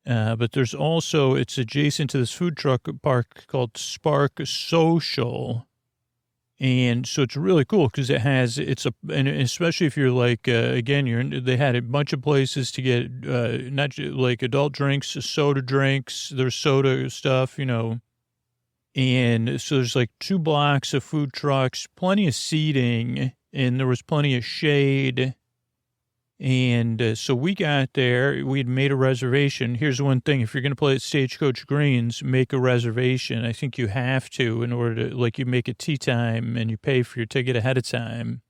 But there's also, it's adjacent to this food truck park called Spark Social. And so it's really cool because and especially if you're like, again, they had a bunch of places to get, not like adult drinks, soda drinks, there's soda stuff, And so there's like 2 blocks of food trucks, plenty of seating, and there was plenty of shade. And so we got there. We'd made a reservation. Here's one thing. If you're going to play at Stagecoach Greens, make a reservation. I think you have to in order to, like, you make a tee time and you pay for your ticket ahead of time.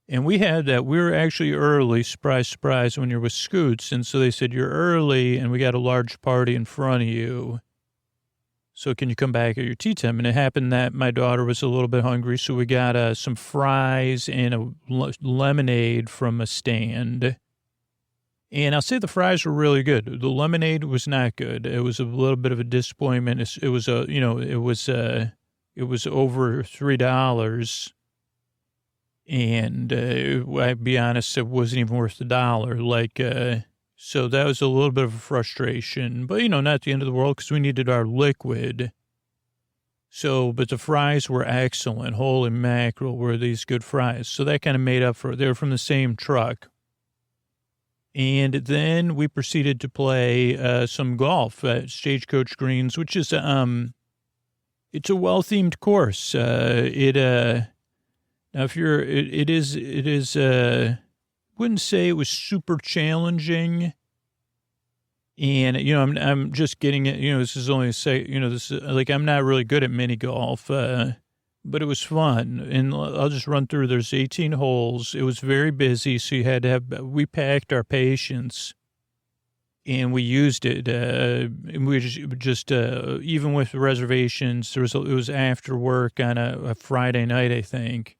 And we had that. We were actually early, surprise, surprise, when you're with Scoots. And so they said, you're early, and we got a large party in front of you. So can you come back at your tea time? And it happened that my daughter was a little bit hungry, so we got some fries and a lemonade from a stand. And I'll say the fries were really good. The lemonade was not good. It was a little bit of a disappointment. It was over $3. And I'll be honest, it wasn't even worth $1. So that was a little bit of a frustration, but, not the end of the world because we needed our liquid. So, but the fries were excellent. Holy mackerel, were these good fries. So that kind of made up for it. They were from the same truck. And then we proceeded to play some golf at Stagecoach Greens, which is, it's a well-themed course. Now if you're, it is, wouldn't say it was super challenging. And, I'm just getting it, this is only this is like, I'm not really good at mini golf, but it was fun. And I'll just run through, there's 18 holes. It was very busy. So you had to we packed our patience and we used it. And we just even with the reservations, it was after work on a Friday night, I think.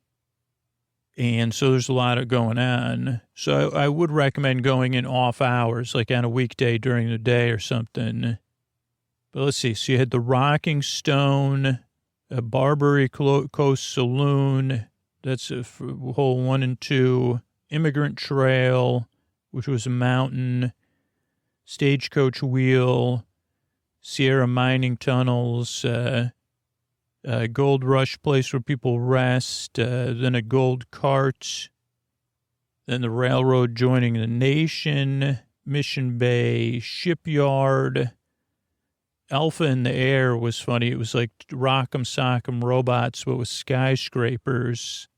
And so there's a lot of going on. So I would recommend going in off hours, like on a weekday during the day or something. But let's see. So you had the Rocking Stone, Barbary Coast Saloon. That's hole 1 and 2. Immigrant Trail, which was a mountain. Stagecoach Wheel. Sierra Mining Tunnels. Gold Rush place where people rest, then a gold cart, then the railroad joining the nation, Mission Bay, Shipyard. Alpha in the Air was funny. It was like Rock'em Sock'em Robots, but with skyscrapers.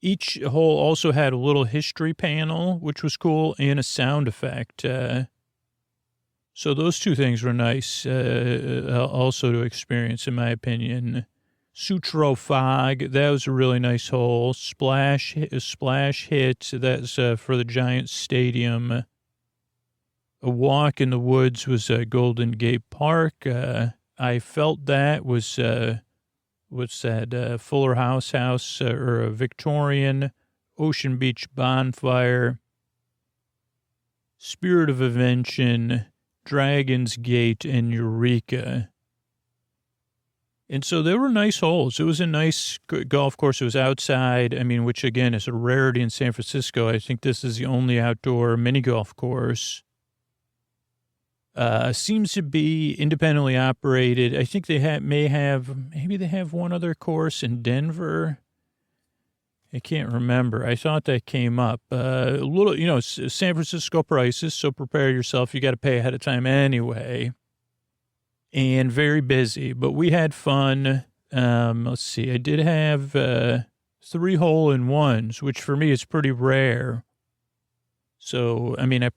Each hole also had a little history panel, which was cool, and a sound effect. So those two things were nice also to experience, in my opinion. Sutro Fog, that was a really nice hole. Splash Hit, that's for the Giants Stadium. A Walk in the Woods was Golden Gate Park. I Felt That was, what's that, Fuller House, or a Victorian. Ocean Beach Bonfire. Spirit of Invention, Dragon's Gate, and Eureka. And so they were nice holes. It was a nice golf course. It was outside. I mean, which again is a rarity in San Francisco. I think this is the only outdoor mini golf course. Seems to be independently operated. I think they maybe they have one other course in Denver. I can't remember. I thought that came up. A little, San Francisco prices, so prepare yourself. You got to pay ahead of time anyway. And very busy, but we had fun. Let's see. I did have 3 hole-in-ones, which for me is pretty rare. So, I mean, I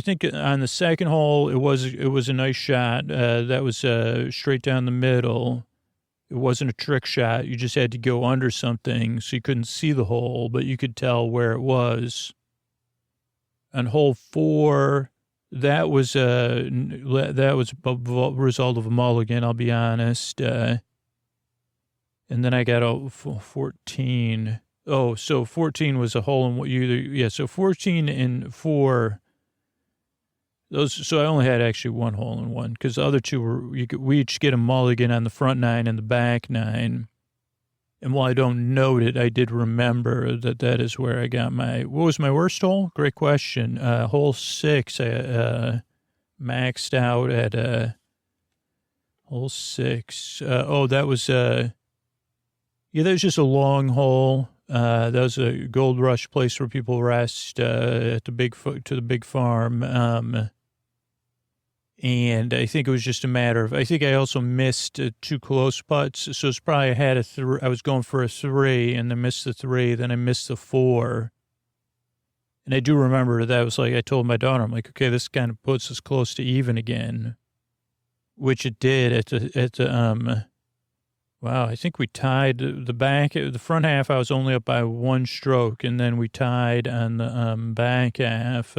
think on the second hole, it was a nice shot. That was straight down the middle. It wasn't a trick shot. You just had to go under something, so you couldn't see the hole, but you could tell where it was. On hole 4, that was a result of a mulligan, I'll be honest. And then I got 14. Oh, so 14 was a hole in what so 14 and 4. So I only had actually 1 hole in 1 because the other 2 we each get a mulligan on the front 9 and the back 9. And while I don't note it, I did remember that is where I got what was my worst hole? Great question. Hole 6, I maxed out at hole 6. That was that was just a long hole. That was a gold rush place where people rest at the big farm. And I think it was just a matter of, I think I also missed 2 close putts. So it's probably I was going for a 3 and then missed the 3. Then I missed the 4. And I do remember that was like, I told my daughter, I'm like, okay, this kind of puts us close to even again, which it did wow, I think we tied the front half. I was only up by 1 stroke, and then we tied on the back half.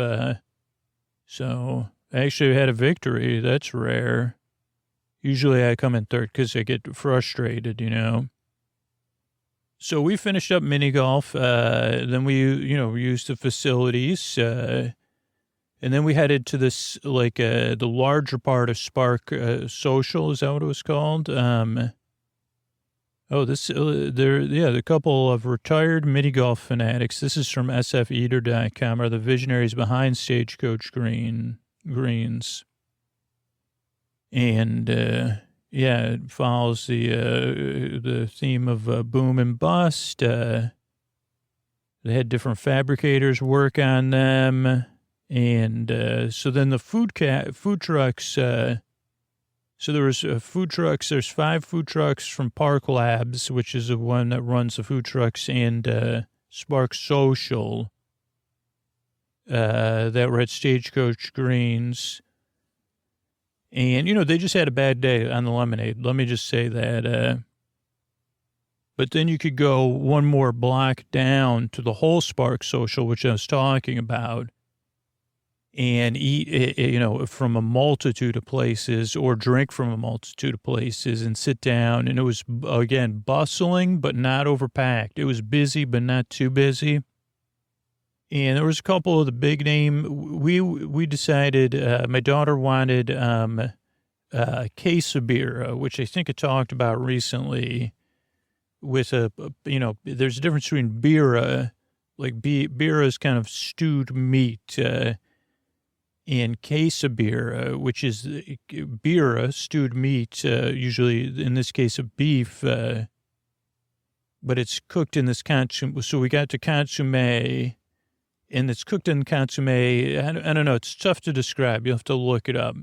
So I actually had a victory. That's rare. Usually I come in third because I get frustrated, So we finished up mini golf. Then we used the facilities. And then we headed to this, the larger part of Spark Social. Is that what it was called? The couple of retired mini golf fanatics. This is from sfeater.com, are the visionaries behind Stagecoach Greens. And, it follows the theme of boom and bust. They had different fabricators work on them. And so then the food trucks, so there was food trucks. There's 5 food trucks from Park Labs, which is the one that runs the food trucks, and Spark Social that were at Stagecoach Greens. And, they just had a bad day on the lemonade. Let me just say that. But then you could go 1 more block down to the whole Spark Social, which I was talking about, and eat, from a multitude of places or drink from a multitude of places and sit down. And it was, again, bustling, but not overpacked. It was busy, but not too busy. And there was a couple of the big name. We decided, my daughter wanted quesabirra, which I think I talked about recently with there's a difference between birra, birra is kind of stewed meat, and quesabirra, which is birra, stewed meat, usually in this case of beef, but it's cooked in this consomme. So we got to consomme, and it's cooked in consomme. I don't know. It's tough to describe. You'll have to look it up.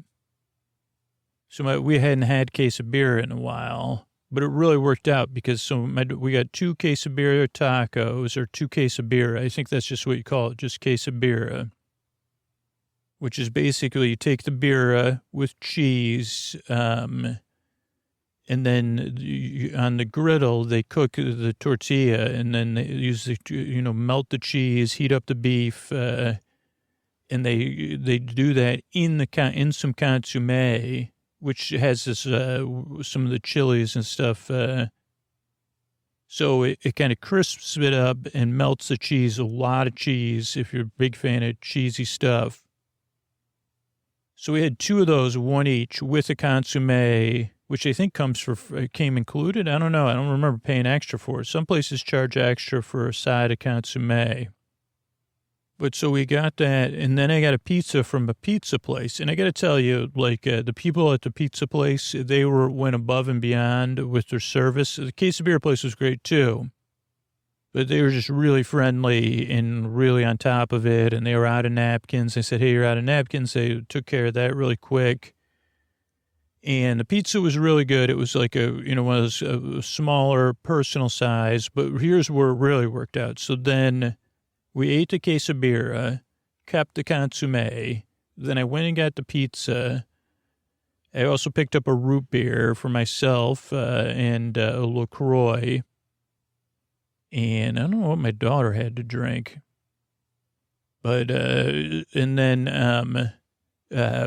So we hadn't had quesabirra in a while. But it really worked out because we got 2 quesabirra tacos, or 2 quesabirra. I think that's just what you call it, just quesabirra, which is basically you take the birra with cheese, and then on the griddle, they cook the tortilla, and then they use melt the cheese, heat up the beef, and they do that in some consomme, which has this, some of the chilies and stuff. So it kind of crisps it up and melts the cheese, a lot of cheese, if you're a big fan of cheesy stuff. So we had 2 of those, 1 each, with a consomme, which I think came included. I don't know. I don't remember paying extra for it. Some places charge extra for a side of consomme. But so we got that, and then I got a pizza from a pizza place. And I got to tell you, like, the people at the pizza place, they went above and beyond with their service. The quesabirra place was great, too. But they were just really friendly and really on top of it, and they were out of napkins. I said, hey, you're out of napkins. They took care of that really quick. And the pizza was really good. It was like one of those smaller personal size, but here's where it really worked out. So then we ate the quesabirra, kept the consomme. Then I went and got the pizza. I also picked up a root beer for myself and a LaCroix. And I don't know what my daughter had to drink. But, and then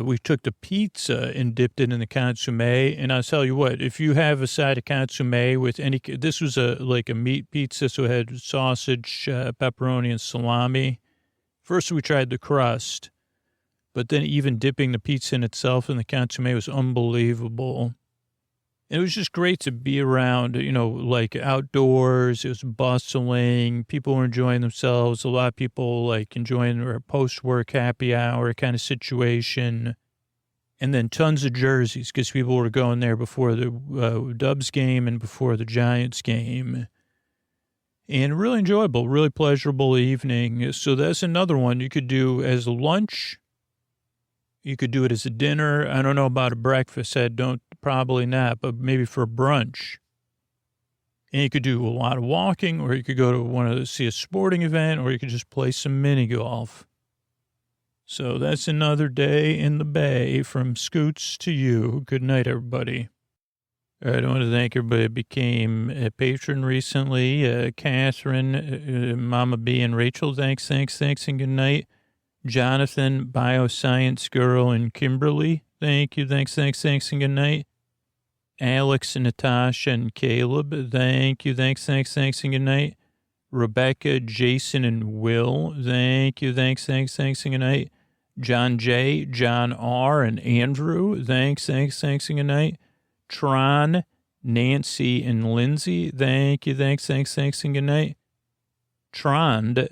we took the pizza and dipped it in the consomme. And I'll tell you what, if you have a side of consomme with this was like a meat pizza, so it had sausage, pepperoni, and salami. First we tried the crust, but then even dipping the pizza in itself in the consomme was unbelievable. And it was just great to be around, like outdoors. It was bustling. People were enjoying themselves. A lot of people like enjoying their post-work happy hour kind of situation. And then tons of jerseys because people were going there before the Dubs game and before the Giants game. And really enjoyable, really pleasurable evening. So that's another one you could do as a lunch. You could do it as a dinner. I don't know about a breakfast. Probably not, but maybe for brunch. And you could do a lot of walking, or you could go to see a sporting event, or you could just play some mini golf. So that's another day in the bay from Scoots to you. Good night, everybody. All right, I want to thank everybody that became a patron recently. Catherine, Mama B, and Rachel, thanks, and good night. Jonathan, Bioscience Girl, and Kimberly, thank you, thanks, and good night. Alex, Natasha, and Caleb, thank you, thanks, and good night. Rebecca, Jason, and Will, thank you, thanks, and good night. John J., John R., and Andrew, thanks, and good night. Tron, Nancy, and Lindsay, thank you, thanks, and good night. Trond,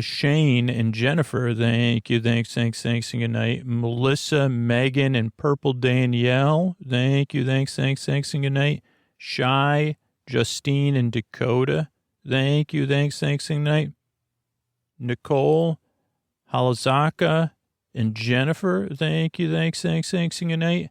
Shane, and Jennifer, thank you, thanks, and good night. Melissa, Megan, and Purple Danielle, thank you, thanks, and good night. Shy, Justine, and Dakota, thank you, thanks, and good night. Nicole, Halazaka, and Jennifer, thank you, thanks, and good night.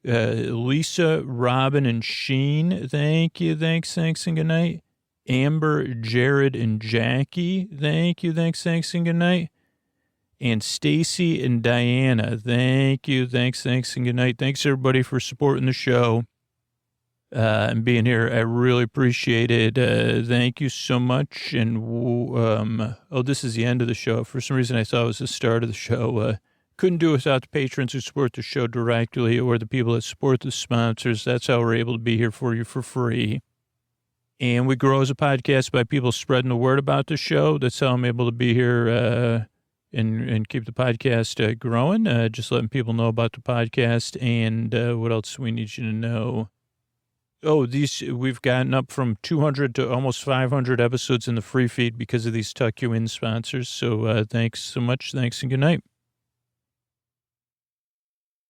Lisa, Robin, and Sheen, thank you, thanks, and good night. Amber, Jared, and Jackie, thank you, thanks, and good night. And Stacy and Diana, thank you, thanks, and good night. Thanks, everybody, for supporting the show and being here. I really appreciate it. Thank you so much. And, this is the end of the show. For some reason, I thought it was the start of the show. Couldn't do it without the patrons who support the show directly or the people that support the sponsors. That's how we're able to be here for you for free. And we grow as a podcast by people spreading the word about the show. That's how I'm able to be here and keep the podcast growing, just letting people know about the podcast. And what else we need you to know? Oh, we've gotten up from 200 to almost 500 episodes in the free feed because of these Tuck You In sponsors. So thanks so much. Thanks and good night.